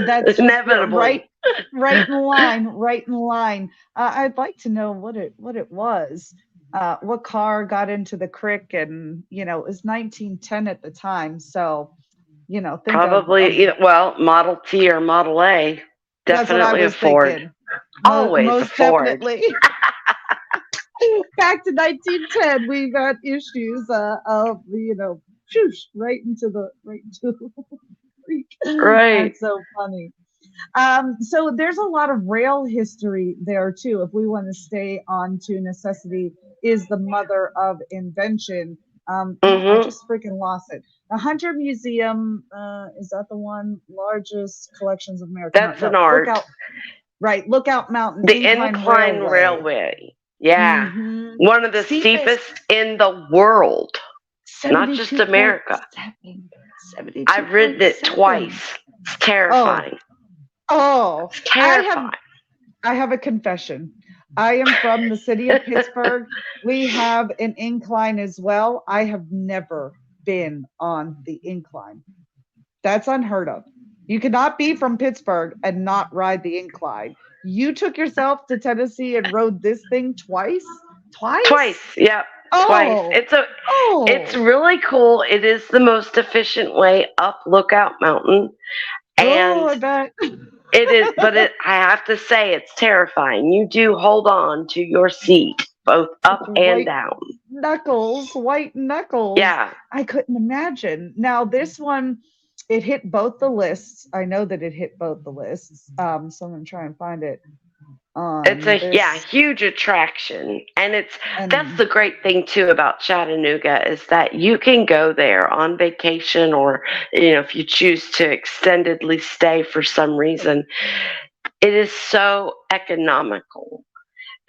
[SPEAKER 1] that's just
[SPEAKER 2] inevitably.
[SPEAKER 1] right in line, right in line. I'd like to know what it was. What car got into the creek, and it was 1910 at the time. So think of
[SPEAKER 2] Probably, well, Model T or Model A.
[SPEAKER 1] that's what I
[SPEAKER 2] Definitely a
[SPEAKER 1] was
[SPEAKER 2] Ford.
[SPEAKER 1] thinking.
[SPEAKER 2] Always a
[SPEAKER 1] Most
[SPEAKER 2] Ford.
[SPEAKER 1] definitely. Back to 1910, we got issues of shoosh, right into the creek.
[SPEAKER 2] Right.
[SPEAKER 1] That's so funny. So there's a lot of rail history there too. If we want to stay on to necessity is the mother of invention. I
[SPEAKER 2] Mm-hmm.
[SPEAKER 1] just freaking lost it. The Hunter Museum, is that the one? Largest collections of American art.
[SPEAKER 2] That's an
[SPEAKER 1] No,
[SPEAKER 2] art.
[SPEAKER 1] Lookout Mountain
[SPEAKER 2] The
[SPEAKER 1] Incline
[SPEAKER 2] incline
[SPEAKER 1] Railway.
[SPEAKER 2] railway. Yeah.
[SPEAKER 1] Mm-hmm.
[SPEAKER 2] One of the
[SPEAKER 1] Steepest
[SPEAKER 2] steepest in the world, not just America.
[SPEAKER 1] 72.7.
[SPEAKER 2] I've ridden it
[SPEAKER 1] 72.7.
[SPEAKER 2] twice. It's
[SPEAKER 1] Oh,
[SPEAKER 2] terrifying.
[SPEAKER 1] oh,
[SPEAKER 2] It's
[SPEAKER 1] I have
[SPEAKER 2] terrifying.
[SPEAKER 1] I have a confession. I am from the city of Pittsburgh. We have an incline as well. I have never been on the incline. That's unheard of. You cannot be from Pittsburgh and not ride the incline. You took yourself to Tennessee and rode this thing twice?
[SPEAKER 2] Twice.
[SPEAKER 1] Twice?
[SPEAKER 2] Yep. Twice.
[SPEAKER 1] Oh,
[SPEAKER 2] It's
[SPEAKER 1] oh,
[SPEAKER 2] really cool. It is the most efficient way up Lookout Mountain.
[SPEAKER 1] oh,
[SPEAKER 2] And
[SPEAKER 1] I bet.
[SPEAKER 2] it is, but I have to say, it's terrifying. You do hold on to your seat, both
[SPEAKER 1] With
[SPEAKER 2] up and
[SPEAKER 1] white
[SPEAKER 2] down.
[SPEAKER 1] knuckles, white knuckles.
[SPEAKER 2] Yeah.
[SPEAKER 1] I couldn't imagine. Now, this one, it hit both the lists. I know that it hit both the lists. So I'm going to try and find it
[SPEAKER 2] It's
[SPEAKER 1] on
[SPEAKER 2] a
[SPEAKER 1] this.
[SPEAKER 2] huge attraction, and that's
[SPEAKER 1] And
[SPEAKER 2] the great thing too about Chattanooga is that you can go there on vacation, or if you choose to extendedly stay for some reason. It is so economical.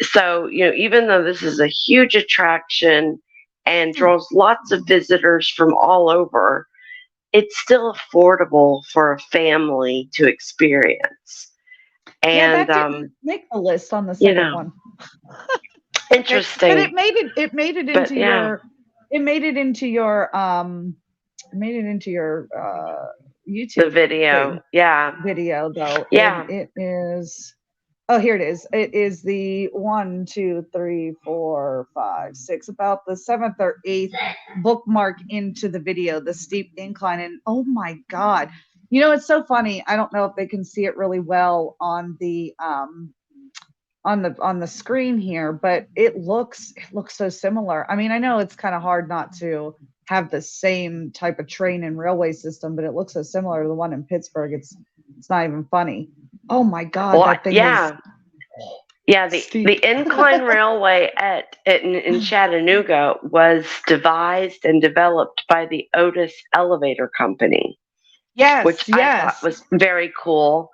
[SPEAKER 2] So even though this is a huge attraction and draws lots of visitors from all over, it's still affordable for a family to experience.
[SPEAKER 1] yeah,
[SPEAKER 2] And
[SPEAKER 1] that didn't make the list on the
[SPEAKER 2] you
[SPEAKER 1] second
[SPEAKER 2] know,
[SPEAKER 1] one. Okay, but
[SPEAKER 2] interesting.
[SPEAKER 1] it made it
[SPEAKER 2] But
[SPEAKER 1] into
[SPEAKER 2] yeah,
[SPEAKER 1] your it made it into your made it into your
[SPEAKER 2] the
[SPEAKER 1] YouTube
[SPEAKER 2] video.
[SPEAKER 1] thing
[SPEAKER 2] Yeah.
[SPEAKER 1] video though, and
[SPEAKER 2] Yeah.
[SPEAKER 1] it is, oh, here it is. It is the one, two, three, four, five, six, about the seventh or eighth bookmark into the video, the steep incline. And oh my God, it's so funny. I don't know if they can see it really well on the screen here, but it looks so similar. I mean, I know it's kind of hard not to have the same type of train and railway system, but it looks so similar to the one in Pittsburgh. It's not even funny. Oh my God,
[SPEAKER 2] Well,
[SPEAKER 1] that thing is
[SPEAKER 2] yeah. Yeah, the
[SPEAKER 1] steep.
[SPEAKER 2] incline railway in Chattanooga was devised and developed by the Otis Elevator Company, which
[SPEAKER 1] Yes,
[SPEAKER 2] I thought
[SPEAKER 1] yes.
[SPEAKER 2] was very cool.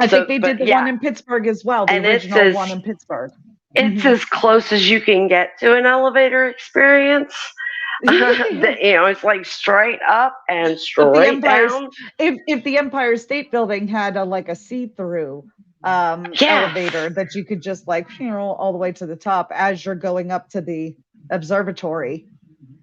[SPEAKER 1] I think
[SPEAKER 2] So,
[SPEAKER 1] they did
[SPEAKER 2] but
[SPEAKER 1] the one
[SPEAKER 2] yeah,
[SPEAKER 1] in Pittsburgh as well, the
[SPEAKER 2] and
[SPEAKER 1] original one in Pittsburgh.
[SPEAKER 2] it's
[SPEAKER 1] Hmm.
[SPEAKER 2] as close as you can get to an elevator experience. It's like straight up and
[SPEAKER 1] If the
[SPEAKER 2] straight
[SPEAKER 1] Empire's
[SPEAKER 2] down.
[SPEAKER 1] if the Empire State Building had like a see-through
[SPEAKER 2] Yes,
[SPEAKER 1] elevator that you could just like all the way to the top as you're going up to the observatory.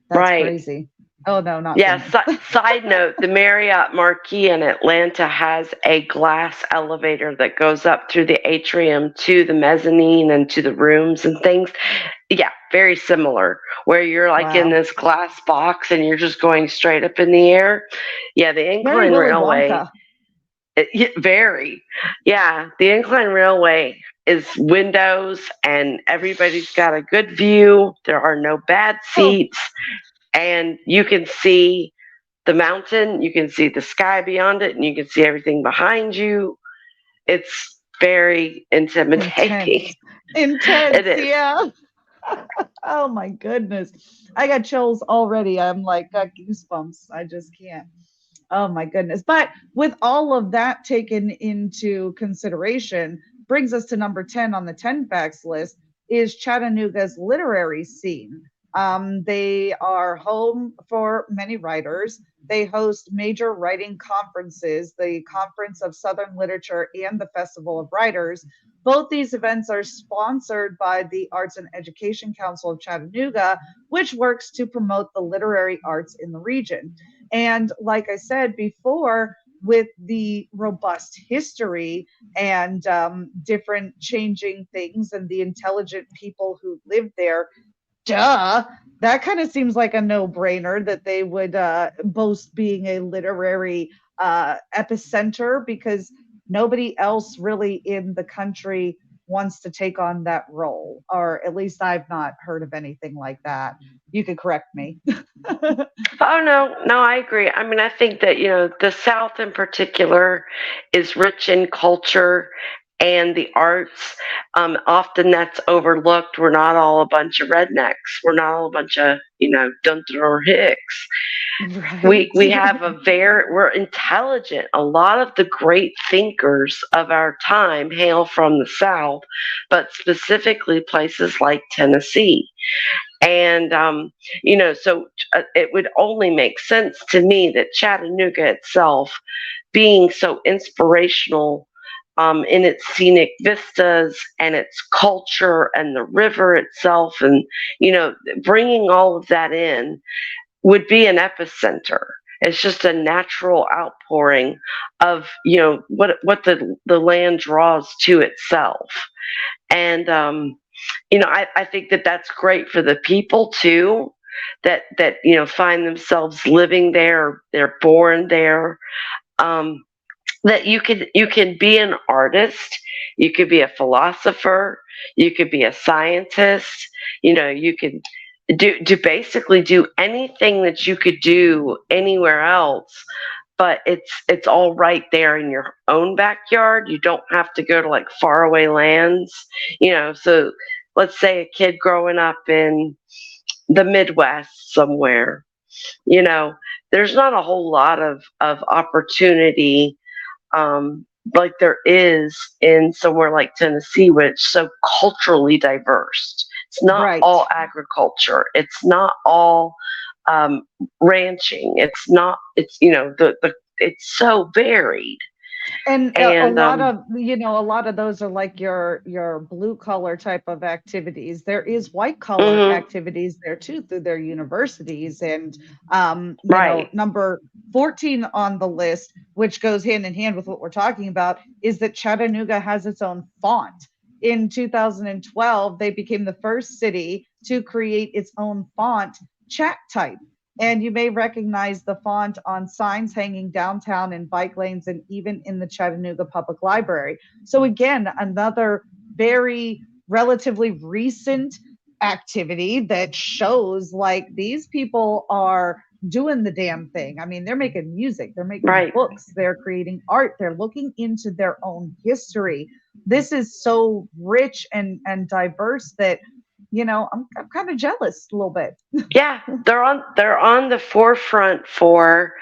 [SPEAKER 1] That's
[SPEAKER 2] right.
[SPEAKER 1] crazy. Oh no, not for
[SPEAKER 2] Yeah,
[SPEAKER 1] me.
[SPEAKER 2] side note, the Marriott Marquis in Atlanta has a glass elevator that goes up through the atrium to the mezzanine and to the rooms and things. Yeah, very similar, where you're like in
[SPEAKER 1] Wow.
[SPEAKER 2] this glass box and you're just going straight up in the air. Yeah, the
[SPEAKER 1] Very
[SPEAKER 2] incline
[SPEAKER 1] Willy
[SPEAKER 2] railway,
[SPEAKER 1] Wonka.
[SPEAKER 2] very. Yeah, the incline railway is windows and everybody's got a good view. There are no bad
[SPEAKER 1] Oh,
[SPEAKER 2] seats, and you can see the mountain, you can see the sky beyond it, and you can see everything behind you. It's very intimidating.
[SPEAKER 1] intense.
[SPEAKER 2] It
[SPEAKER 1] Intense,
[SPEAKER 2] is.
[SPEAKER 1] yeah. Oh my goodness. I got chills already. I'm like got goosebumps. I just can't. Oh my goodness. But with all of that taken into consideration, brings us to number 10 on the 10 facts list is Chattanooga's literary scene. They are home for many writers. They host major writing conferences, the Conference of Southern Literature and the Festival of Writers. Both these events are sponsored by the Arts and Education Council of Chattanooga, which works to promote the literary arts in the region. And like I said before, with the robust history and different changing things and the intelligent people who live there, duh, that kind of seems like a no-brainer that they would boast being a literary epicenter, because nobody else really in the country wants to take on that role, or at least I've not heard of anything like that. You could correct me.
[SPEAKER 2] Oh no, I agree. I mean, I think that the South in particular is rich in culture and the arts. Often that's overlooked. We're not all a bunch of rednecks. We're not all a bunch of Dunton or Hicks.
[SPEAKER 1] Right.
[SPEAKER 2] We have we're intelligent. A lot of the great thinkers of our time hail from the South, but specifically places like Tennessee. And so it would only make sense to me that Chattanooga itself, being so inspirational in its scenic vistas and its culture and the river itself, and bringing all of that in, would be an epicenter. It's just a natural outpouring of what the land draws to itself. And I think that that's great for the people too, that find themselves living there, they're born there. um, that you can be an artist, you could be a philosopher, you could be a scientist, you could basically do anything that you could do anywhere else, but it's all right there in your own backyard. You don't have to go to like faraway lands, So let's say a kid growing up in the Midwest somewhere, you know, there's not a whole lot of opportunity, like there is in somewhere like Tennessee, where it's so culturally diverse. It's not
[SPEAKER 1] Right.
[SPEAKER 2] all agriculture. It's not all um, ranching. It's not. It's the it's so varied.
[SPEAKER 1] And a
[SPEAKER 2] And
[SPEAKER 1] lot of, a lot of those are like your blue collar type of activities. There is white collar
[SPEAKER 2] mhm,
[SPEAKER 1] activities there too through their universities. And
[SPEAKER 2] right,
[SPEAKER 1] number 14 on the list, which goes hand in hand with what we're talking about, is that Chattanooga has its own font. In 2012, they became the first city to create its own font chat type. And you may recognize the font on signs hanging downtown in bike lanes and even in the Chattanooga Public Library. So, again, another very relatively recent activity that shows like these people are doing the damn thing. I mean, they're making music, they're making
[SPEAKER 2] right.
[SPEAKER 1] books, they're creating art, they're looking into their own history. This is so rich and diverse that I'm kind of jealous a little bit.
[SPEAKER 2] Yeah, they're on the forefront for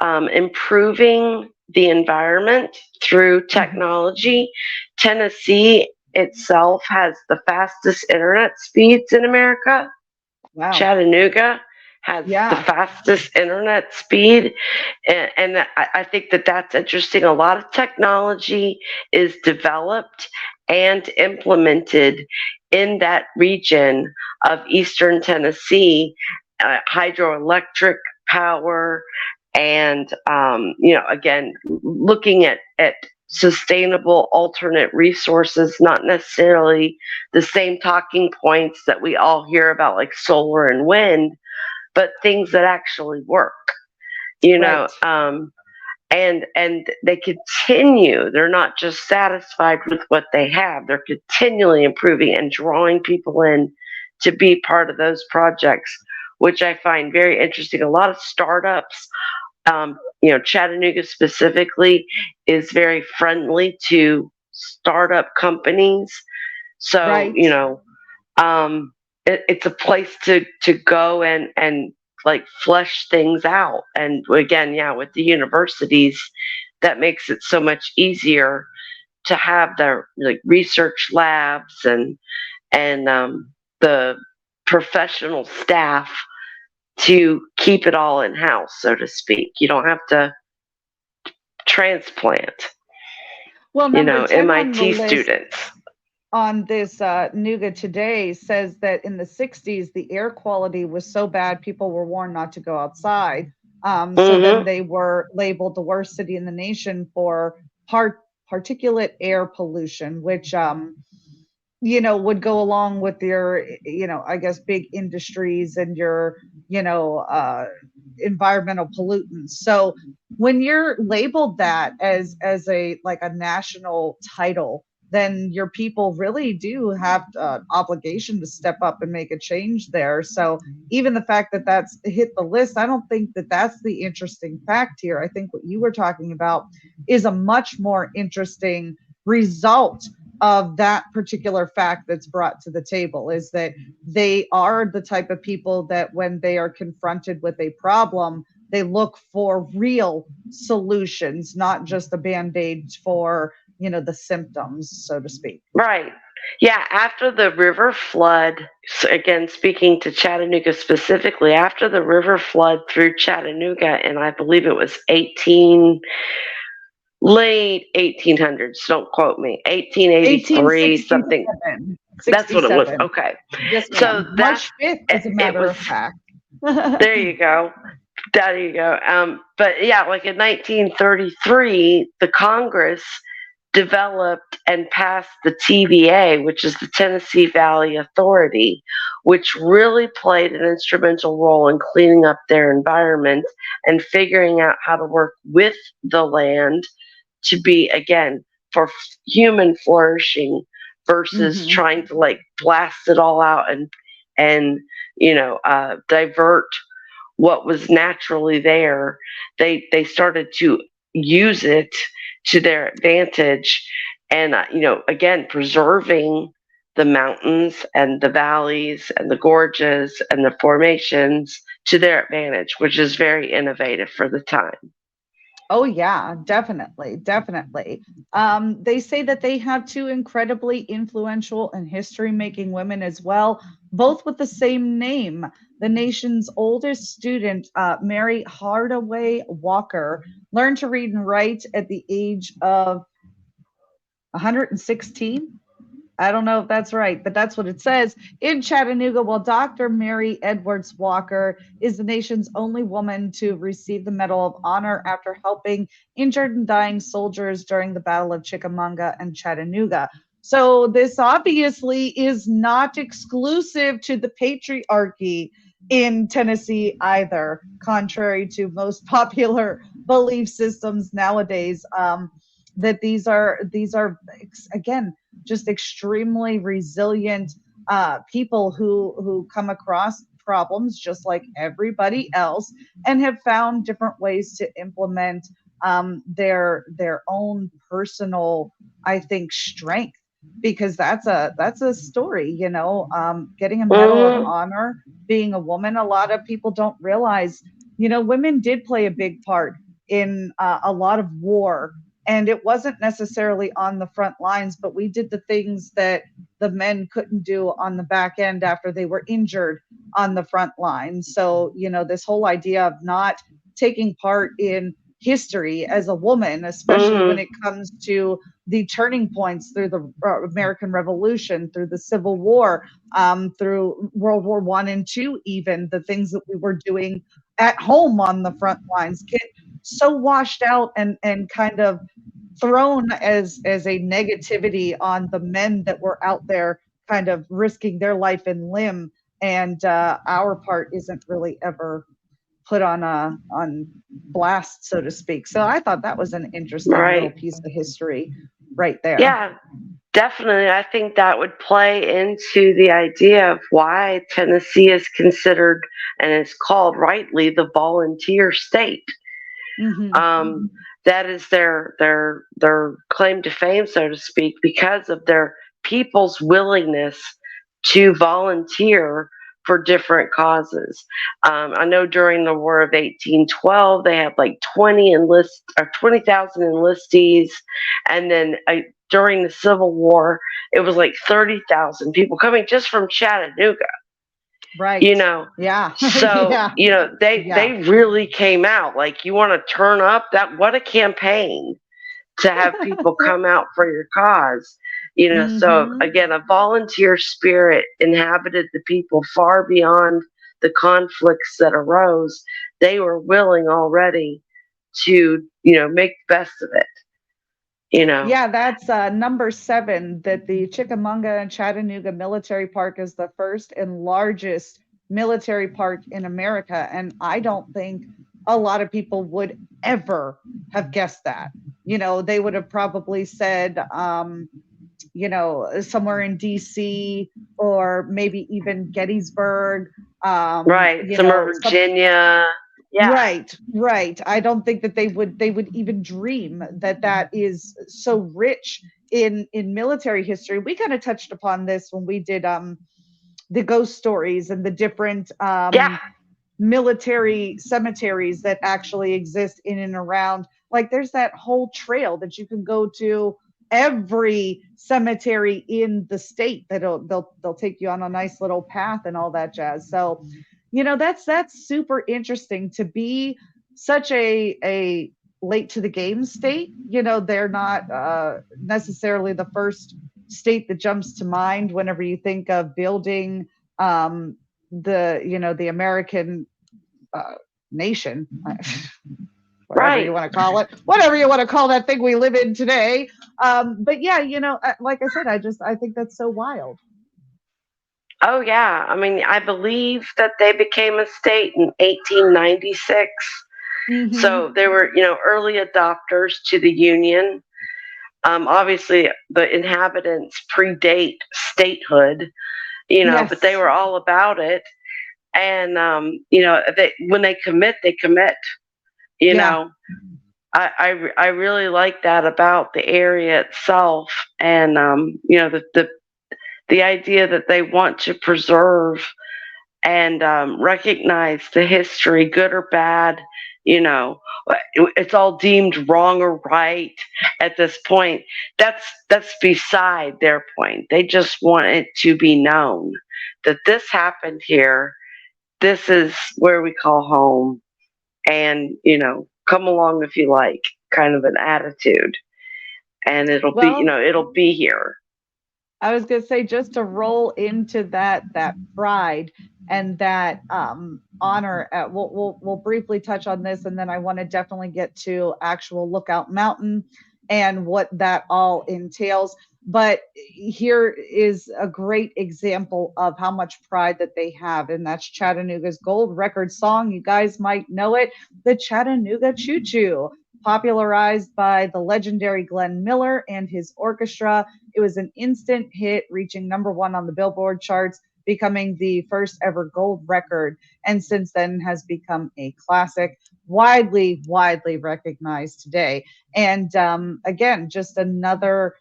[SPEAKER 2] improving the environment through
[SPEAKER 1] Mhm.
[SPEAKER 2] technology. Tennessee itself has the fastest internet speeds in America.
[SPEAKER 1] Wow.
[SPEAKER 2] Chattanooga has the
[SPEAKER 1] Yeah.
[SPEAKER 2] fastest internet speed, and I think that that's interesting. A lot of technology is developed and implemented in that region of eastern Tennessee, hydroelectric power, and again, looking at sustainable alternate resources, not necessarily the same talking points that we all hear about, like solar and wind, but things that actually work, you know.
[SPEAKER 1] Right.
[SPEAKER 2] And they continue. They're not just satisfied with what they have. They're continually improving and drawing people in to be part of those projects, which I find very interesting. A lot of startups, Chattanooga specifically is very friendly to startup companies. So,
[SPEAKER 1] Right.
[SPEAKER 2] it's a place to go and like flesh things out. And again, yeah, with the universities, that makes it so much easier to have their like research labs and the professional staff to keep it all in house, so to speak. You don't have to transplant,
[SPEAKER 1] Well, number 10 on the
[SPEAKER 2] MIT
[SPEAKER 1] list
[SPEAKER 2] students.
[SPEAKER 1] on this Nuga Today says that in the 60s, the air quality was so bad, people were warned not to go outside. So then
[SPEAKER 2] Hmm.
[SPEAKER 1] they were labeled the worst city in the nation for particulate air pollution, which would go along with your, I guess, big industries and your, environmental pollutants. So when you're labeled that as a like a national title, then your people really do have an obligation to step up and make a change there. So even the fact that that's hit the list, I don't think that that's the interesting fact here. I think what you were talking about is a much more interesting result of that particular fact that's brought to the table, is that they are the type of people that when they are confronted with a problem, they look for real solutions, not just a band-aid for the symptoms, so to speak.
[SPEAKER 2] Right. Yeah, after the river flood, again, speaking to Chattanooga specifically, after the river flood through Chattanooga, and I believe it was late 1800s, don't quote me, 1883, something.
[SPEAKER 1] 1867.
[SPEAKER 2] That's what it was.
[SPEAKER 1] 67.
[SPEAKER 2] Okay.
[SPEAKER 1] Yes,
[SPEAKER 2] So
[SPEAKER 1] ma'am. March 5th, as a
[SPEAKER 2] it
[SPEAKER 1] matter
[SPEAKER 2] was,
[SPEAKER 1] of fact.
[SPEAKER 2] there you go. There you go. But yeah, like in 1933, the Congress developed and passed the TVA, which is the Tennessee Valley Authority, which really played an instrumental role in cleaning up their environment and figuring out how to work with the land to be, again, for human flourishing versus
[SPEAKER 1] Hmm.
[SPEAKER 2] trying to like blast it all out and divert what was naturally there, they started to use it to their advantage, and again, preserving the mountains and the valleys and the gorges and the formations to their advantage, which is very innovative for the time.
[SPEAKER 1] Oh yeah, definitely, definitely. They say that they have two incredibly influential and history-making women as well, both with the same name. The nation's oldest student, Mary Hardaway Walker, learned to read and write at the age of 116. I don't know if that's right, but that's what it says in Chattanooga. While Dr. Mary Edwards Walker is the nation's only woman to receive the Medal of Honor after helping injured and dying soldiers during the Battle of Chickamauga and Chattanooga. So this obviously is not exclusive to the patriarchy in Tennessee either, contrary to most popular belief systems nowadays. That these are again just extremely resilient people who come across problems just like everybody else and have found different ways to implement their own personal, I think, strength, because that's a story, getting a Medal of
[SPEAKER 2] Mm-hmm.
[SPEAKER 1] Honor, being a woman. A lot of people don't realize, women did play a big part in a lot of war, and it wasn't necessarily on the front lines, but we did the things that the men couldn't do on the back end after they were injured on the front line. So, this whole idea of not taking part in history as a woman, especially when
[SPEAKER 2] Mm-hmm.
[SPEAKER 1] it comes to the turning points through the American Revolution, through the Civil War, through World War I and II, even the things that we were doing at home on the front lines get so washed out and kind of thrown as a negativity on the men that were out there kind of risking their life and limb, and our part isn't really ever put on blast, so to speak. So I thought that was an interesting little
[SPEAKER 2] Right.
[SPEAKER 1] piece of history right there.
[SPEAKER 2] Yeah, definitely. I think that would play into the idea of why Tennessee is considered and is called rightly the volunteer state.
[SPEAKER 1] Hmm.
[SPEAKER 2] Um, that is their claim to fame, so to speak, because of their people's willingness to volunteer for different causes. I know during the War of 1812, they had like 20,000 enlistees, and then during the Civil War, it was like 30,000 people coming just from Chattanooga. you
[SPEAKER 1] Right.
[SPEAKER 2] know
[SPEAKER 1] Yeah.
[SPEAKER 2] so
[SPEAKER 1] Yeah.
[SPEAKER 2] they
[SPEAKER 1] Yeah.
[SPEAKER 2] really came out. Like, you want to turn up, that what a campaign to have people come out for your cause. So
[SPEAKER 1] Hmm.
[SPEAKER 2] again, a volunteer spirit inhabited the people far beyond the conflicts that arose. They were willing already to make the best of it you know
[SPEAKER 1] Yeah, that's number 7, that the Chickamauga and Chattanooga Military Park is the first and largest military park in America. And I don't think a lot of people would ever have guessed that. They would have probably said, somewhere in DC, or maybe even Gettysburg,
[SPEAKER 2] right, summer Virginia. Yeah.
[SPEAKER 1] right, right. I don't think that they would even dream that that is so rich in military history. We kind of touched upon this when we did the ghost stories and the different
[SPEAKER 2] Yeah.
[SPEAKER 1] military cemeteries that actually exist in and around. Like, there's that whole trail that you can go to every cemetery in the state, that they'll take you on a nice little path and all that jazz. So, that's super interesting to be such a late to the game state. They're not necessarily the first state that jumps to mind whenever you think of building the American nation, whatever you
[SPEAKER 2] Right.
[SPEAKER 1] want to call it, whatever you want to call that thing we live in today. But yeah, like I said, I think that's so wild.
[SPEAKER 2] Oh yeah. I mean, I believe that they became a state in 1896.
[SPEAKER 1] Hmm.
[SPEAKER 2] So they were, early adopters to the Union. Obviously, the inhabitants predate statehood, but they
[SPEAKER 1] Yes.
[SPEAKER 2] were all about it. And when they commit, they commit. You
[SPEAKER 1] Yeah.
[SPEAKER 2] know, I really like that about the area itself, and the idea that they want to preserve and recognize the history, good or bad. You know, it's all deemed wrong or right at this point. That's beside their point. They just want it to be known that this happened here. This is where we call home, and come along if you like, kind of an attitude, and
[SPEAKER 1] Well,
[SPEAKER 2] it'll be here.
[SPEAKER 1] I was gonna say, just to roll into that pride and that honor. We'll briefly touch on this, and then I want to definitely get to actual Lookout Mountain and what that all entails. But here is a great example of how much pride that they have, and that's Chattanooga's gold record song. You guys might know it, the Chattanooga Choo Choo, popularized by the legendary Glenn Miller and his orchestra. It was an instant hit, reaching #1 on the Billboard charts, becoming the first ever gold record, and since then has become a classic, widely recognized today. And again, just another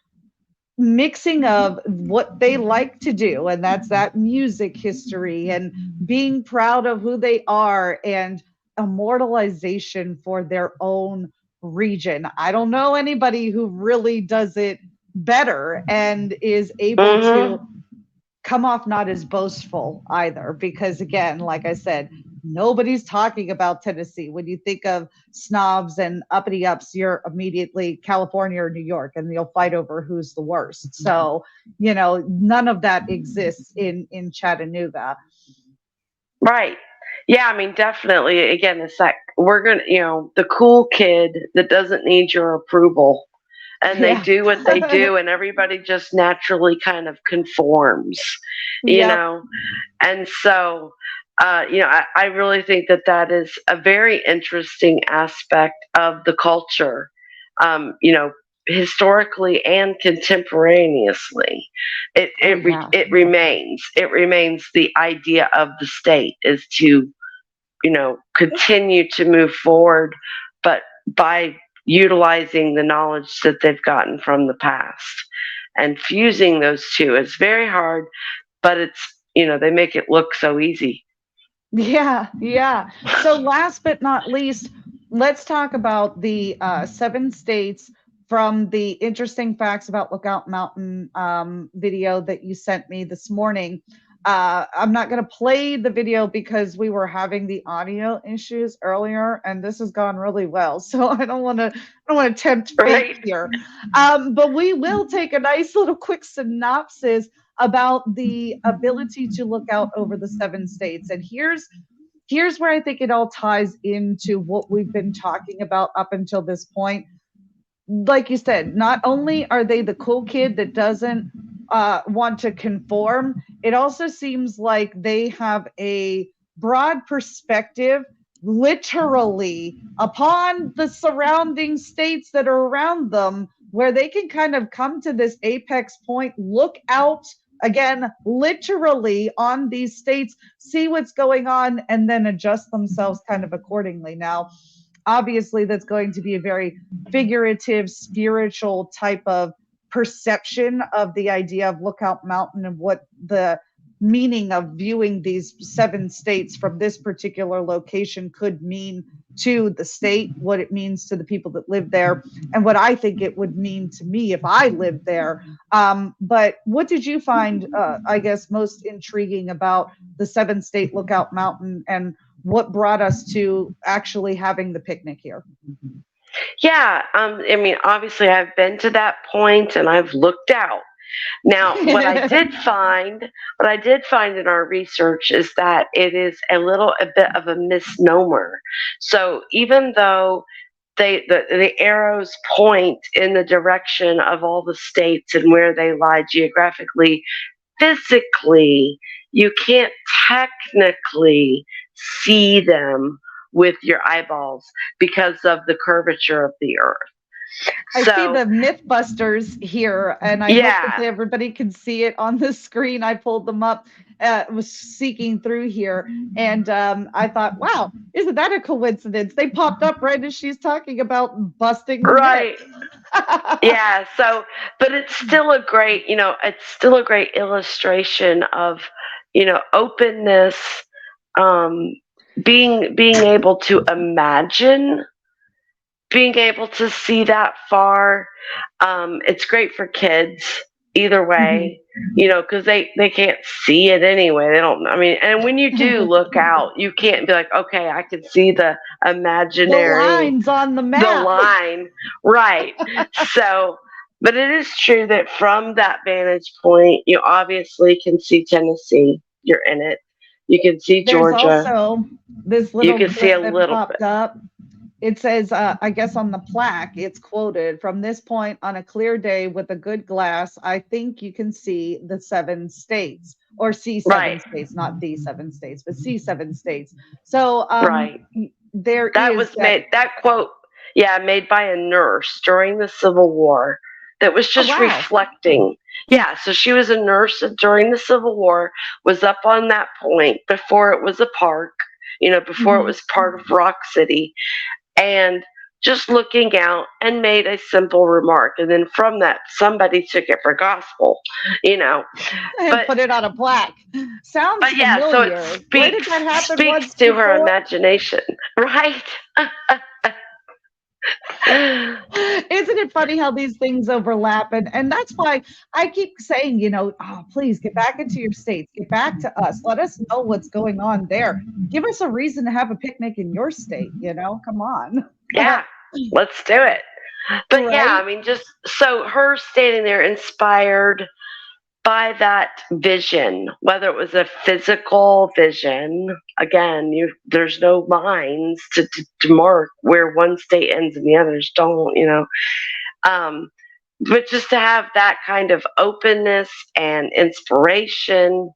[SPEAKER 1] mixing of what they like to do, and that's that music history and being proud of who they are, and immortalization for their own region. I don't know anybody who really does it better and is able to
[SPEAKER 2] Hmm.
[SPEAKER 1] come off not as boastful either, because again, like I said, nobody's talking about Tennessee. When you think of snobs and uppity ups, you're immediately California or New York, and you'll fight over who's the worst. So none of that exists in Chattanooga.
[SPEAKER 2] Right. Yeah, I mean, definitely. Again, it's like we're gonna, the cool kid that doesn't need your approval, and they
[SPEAKER 1] Yeah.
[SPEAKER 2] do what they do, and everybody just naturally kind of conforms, you
[SPEAKER 1] Yep.
[SPEAKER 2] know. And so, I really think that that is a very interesting aspect of the culture, um, you know, historically and contemporaneously.
[SPEAKER 1] Oh yeah.
[SPEAKER 2] It remains the idea of the state is to, continue to move forward, but by utilizing the knowledge that they've gotten from the past and fusing those two. It's very hard, but they make it look so easy.
[SPEAKER 1] Yeah, yeah. So last but not least, let's talk about the 7 states from the interesting facts about Lookout Mountain video that you sent me this morning. I'm not going to play the video because we were having the audio issues earlier, and this has gone really well. So I don't want to tempt fate
[SPEAKER 2] Right.
[SPEAKER 1] here. But we will take a nice little quick synopsis about the ability to look out over the 7 states. And here's where I think it all ties into what we've been talking about up until this point. Like you said, not only are they the cool kid that doesn't want to conform, it also seems like they have a broad perspective, literally, upon the surrounding states that are around them, where they can kind of come to this apex point, look out again, literally on these states, see what's going on, and then adjust themselves kind of accordingly. Now, obviously, that's going to be a very figurative, spiritual type of perception of the idea of Lookout Mountain and what the meaning of viewing these 7 states from this particular location could mean to the state, what it means to the people that live there, and what I think it would mean to me if I lived there. But what did you find, I guess, most intriguing about the 7 state Lookout Mountain, and what brought us to actually having the picnic here?
[SPEAKER 2] Yeah. I mean, obviously, I've been to that point and I've looked out. Now, what I did find in our research is that it is a bit of a misnomer. So even though the arrows point in the direction of all the states and where they lie geographically, physically, you can't technically see them with your eyeballs because of the curvature of the earth.
[SPEAKER 1] I see
[SPEAKER 2] So
[SPEAKER 1] the Mythbusters here, and I hope that
[SPEAKER 2] yeah,
[SPEAKER 1] everybody can see it on the screen. I pulled them up, was seeking through here, and I thought, wow, isn't that a coincidence? They popped up right as she's talking about busting the myth.
[SPEAKER 2] right. Yeah. So, but it's still a great, it's still a great illustration of, openness, um, being able to imagine, being able to see that far. It's great for kids either way, because they can't see it anyway. They don't. I mean, and when you do look out, you can't be like, okay, I can see the
[SPEAKER 1] The
[SPEAKER 2] imaginary,
[SPEAKER 1] lines on the
[SPEAKER 2] the
[SPEAKER 1] map.
[SPEAKER 2] line, right? So, but it is true that from that vantage point, you obviously can see Tennessee. You're in it. You can see
[SPEAKER 1] There's
[SPEAKER 2] Georgia.
[SPEAKER 1] also this
[SPEAKER 2] You
[SPEAKER 1] little
[SPEAKER 2] can see
[SPEAKER 1] blip
[SPEAKER 2] a
[SPEAKER 1] that
[SPEAKER 2] little bit.
[SPEAKER 1] popped up. It says, I guess on the plaque, it's quoted, "From this point on a clear day with a good glass, I think you can see the 7 states," or see
[SPEAKER 2] Right,
[SPEAKER 1] 7 states, not the 7 states, but see 7 states. So
[SPEAKER 2] right.
[SPEAKER 1] there
[SPEAKER 2] That
[SPEAKER 1] is
[SPEAKER 2] was
[SPEAKER 1] that.
[SPEAKER 2] made, that quote, yeah, made by a nurse during the Civil War that was
[SPEAKER 1] Oh,
[SPEAKER 2] just
[SPEAKER 1] wow.
[SPEAKER 2] reflecting. Yeah, so she was a nurse during the Civil War, was up on that point before it was a park, before it
[SPEAKER 1] Mhm.
[SPEAKER 2] was part of Rock City, and just looking out and made a simple remark. And then from that, somebody took it for gospel, you know.
[SPEAKER 1] And
[SPEAKER 2] But
[SPEAKER 1] put it on a plaque. Sounds
[SPEAKER 2] but yeah, so it
[SPEAKER 1] familiar. Where did that happen
[SPEAKER 2] speaks
[SPEAKER 1] once
[SPEAKER 2] to her
[SPEAKER 1] before?
[SPEAKER 2] imagination, right?
[SPEAKER 1] Isn't it funny how these things overlap? And that's why I keep saying, oh, please get back into your states, get back to us, let us know what's going on there. Give us a reason to have a picnic in your state, come on.
[SPEAKER 2] Yeah, let's do it. But yeah,
[SPEAKER 1] Right?
[SPEAKER 2] I mean, just so her standing there inspired by that vision, whether it was a physical vision, again, there's no lines to mark where one state ends and the others don't, Um, but just to have that kind of openness and inspiration.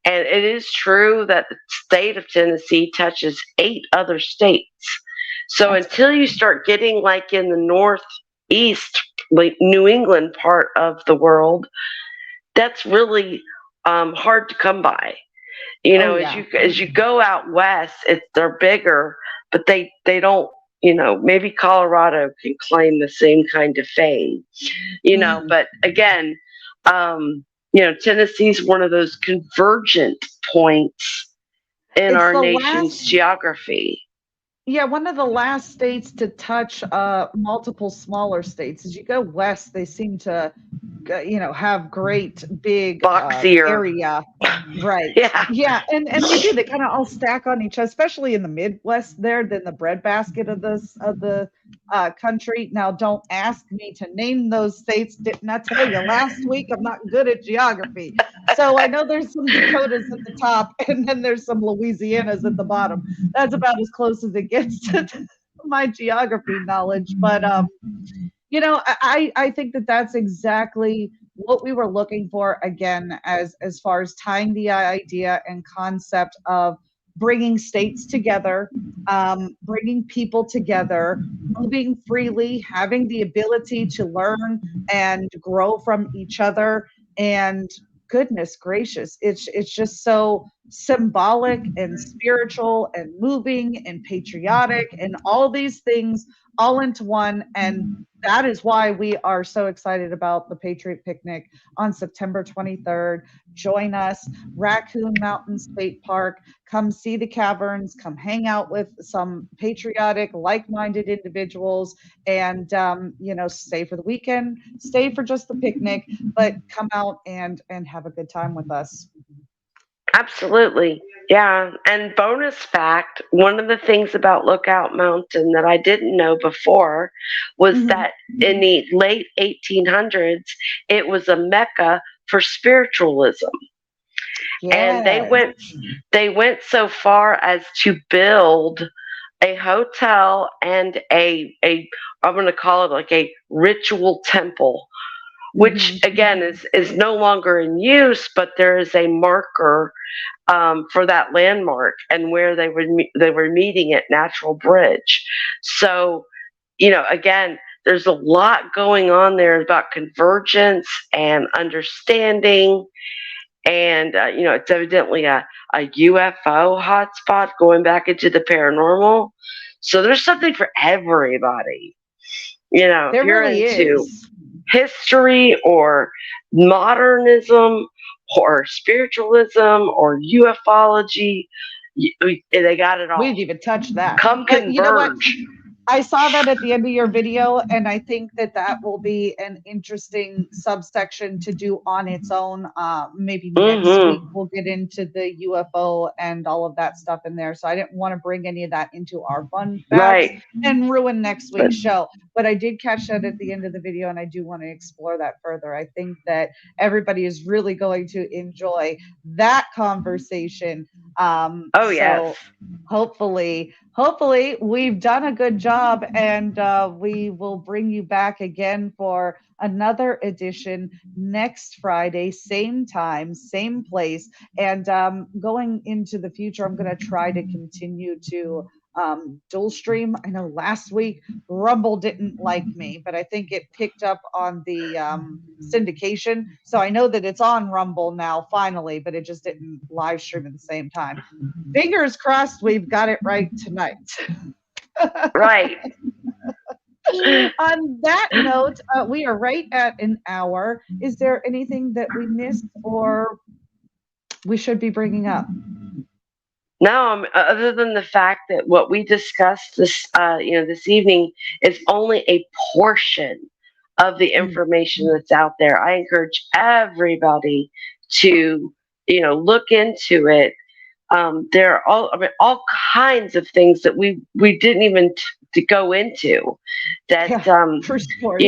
[SPEAKER 2] And it is true that the state of Tennessee touches 8 other states. So
[SPEAKER 1] That's
[SPEAKER 2] until you start getting like in the northeast, like New England part of the world, that's really hard to come by.
[SPEAKER 1] oh
[SPEAKER 2] As
[SPEAKER 1] yeah.
[SPEAKER 2] you go out west, they're bigger, but they don't. Maybe Colorado can claim the same kind of fame.
[SPEAKER 1] Mhm.
[SPEAKER 2] But again, Tennessee's one of those convergent points in
[SPEAKER 1] It's
[SPEAKER 2] our
[SPEAKER 1] the
[SPEAKER 2] nation's
[SPEAKER 1] last
[SPEAKER 2] geography.
[SPEAKER 1] Yeah, one of the last states to touch multiple smaller states. As you go west, they seem to, have great big
[SPEAKER 2] Boxier.
[SPEAKER 1] area. Right.
[SPEAKER 2] Yeah.
[SPEAKER 1] Yeah, and they do. They kind of all stack on each other, especially in the Midwest there, than the breadbasket of the country. Now, don't ask me to name those states. Didn't I tell you last week I'm not good at geography? So I know there's some Dakotas at the top, and then there's some Louisianas at the bottom. That's about as close as it gets to my geography knowledge. But I think that that's exactly what we were looking for, again, as far as tying the idea and concept of bringing states together, bringing people together, moving freely, having the ability to learn and grow from each other. And goodness gracious, it's just so symbolic and spiritual and moving and patriotic and all these things all into one. And that is why we are so excited about the Patriot Picnic on September 23rd. Join us, Raccoon Mountain State Park. Come see the caverns, come hang out with some patriotic, like minded individuals, and, stay for the weekend, stay for just the picnic, but come out and have a good time with us.
[SPEAKER 2] Absolutely. Yeah. And bonus fact, one of the things about Lookout Mountain that I didn't know before was
[SPEAKER 1] Mhm.
[SPEAKER 2] that in the late 1800s, it was a mecca for spiritualism. And
[SPEAKER 1] Yes.
[SPEAKER 2] they went so far as to build a hotel and a I'm going to call it like a ritual temple, which
[SPEAKER 1] Mhm.
[SPEAKER 2] again is no longer in use, but there is a marker for that landmark and where they were meeting at Natural Bridge. So again, There's a lot going on there about convergence and understanding. And, it's evidently a UFO hotspot going back into the paranormal. So there's something for everybody. If
[SPEAKER 1] There
[SPEAKER 2] you're
[SPEAKER 1] really
[SPEAKER 2] into
[SPEAKER 1] is.
[SPEAKER 2] history or modernism or spiritualism or ufology, they got it
[SPEAKER 1] We
[SPEAKER 2] all.
[SPEAKER 1] didn't even touch that.
[SPEAKER 2] Come
[SPEAKER 1] But you know what?
[SPEAKER 2] converge.
[SPEAKER 1] I saw that at the end of your video, and I think that that will be an interesting subsection to do on its own. Maybe next week
[SPEAKER 2] Mm-hmm.
[SPEAKER 1] we'll get into the UFO and all of that stuff in there. So I didn't want to bring any of that into our fun facts
[SPEAKER 2] Right.
[SPEAKER 1] and ruin next
[SPEAKER 2] But
[SPEAKER 1] week's show. But I did catch that at the end of the video, and I do want to explore that further. I think that everybody is really going to enjoy that conversation.
[SPEAKER 2] oh yes.
[SPEAKER 1] So hopefully we've done a good job, and we will bring you back again for another edition next Friday, same time, same place. And going into the future, I'm going to try to continue to dual stream. I know last week Rumble didn't like me, but I think it picked up on the syndication. So I know that it's on Rumble now finally, but it just didn't live stream at the same time. Fingers crossed we've got it right tonight.
[SPEAKER 2] Right.
[SPEAKER 1] On that note, we are right at an hour. Is there anything that we missed or we should be bringing up?
[SPEAKER 2] No, other than the fact that what we discussed this evening is only a portion of the
[SPEAKER 1] Mm.
[SPEAKER 2] information that's out there. I encourage everybody to, look into it. There are all kinds of things that we didn't even to go into. That
[SPEAKER 1] Yeah, for sure.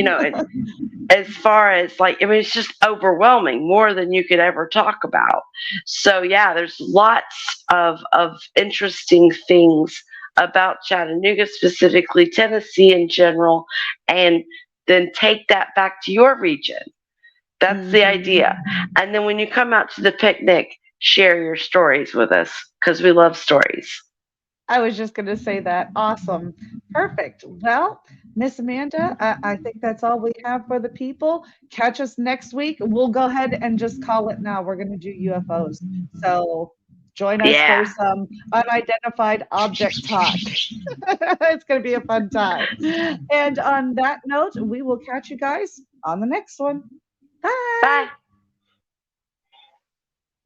[SPEAKER 2] as far as it's just overwhelming, more than you could ever talk about. So yeah, there's lots of interesting things about Chattanooga, specifically Tennessee in general, and then take that back to your region. That's the
[SPEAKER 1] Mhm.
[SPEAKER 2] idea. And then when you come out to the picnic, share your stories with us because we love stories.
[SPEAKER 1] I was just going to say that. Awesome. Perfect. Well, Miss Amanda, I think that's all we have for the people. Catch us next week. We'll go ahead and just call it now. We're going to do UFOs. So join us for
[SPEAKER 2] Yeah.
[SPEAKER 1] some unidentified object talk. It's going to be a fun time. And on that note, we will catch you guys on the next one. Bye.
[SPEAKER 2] Bye.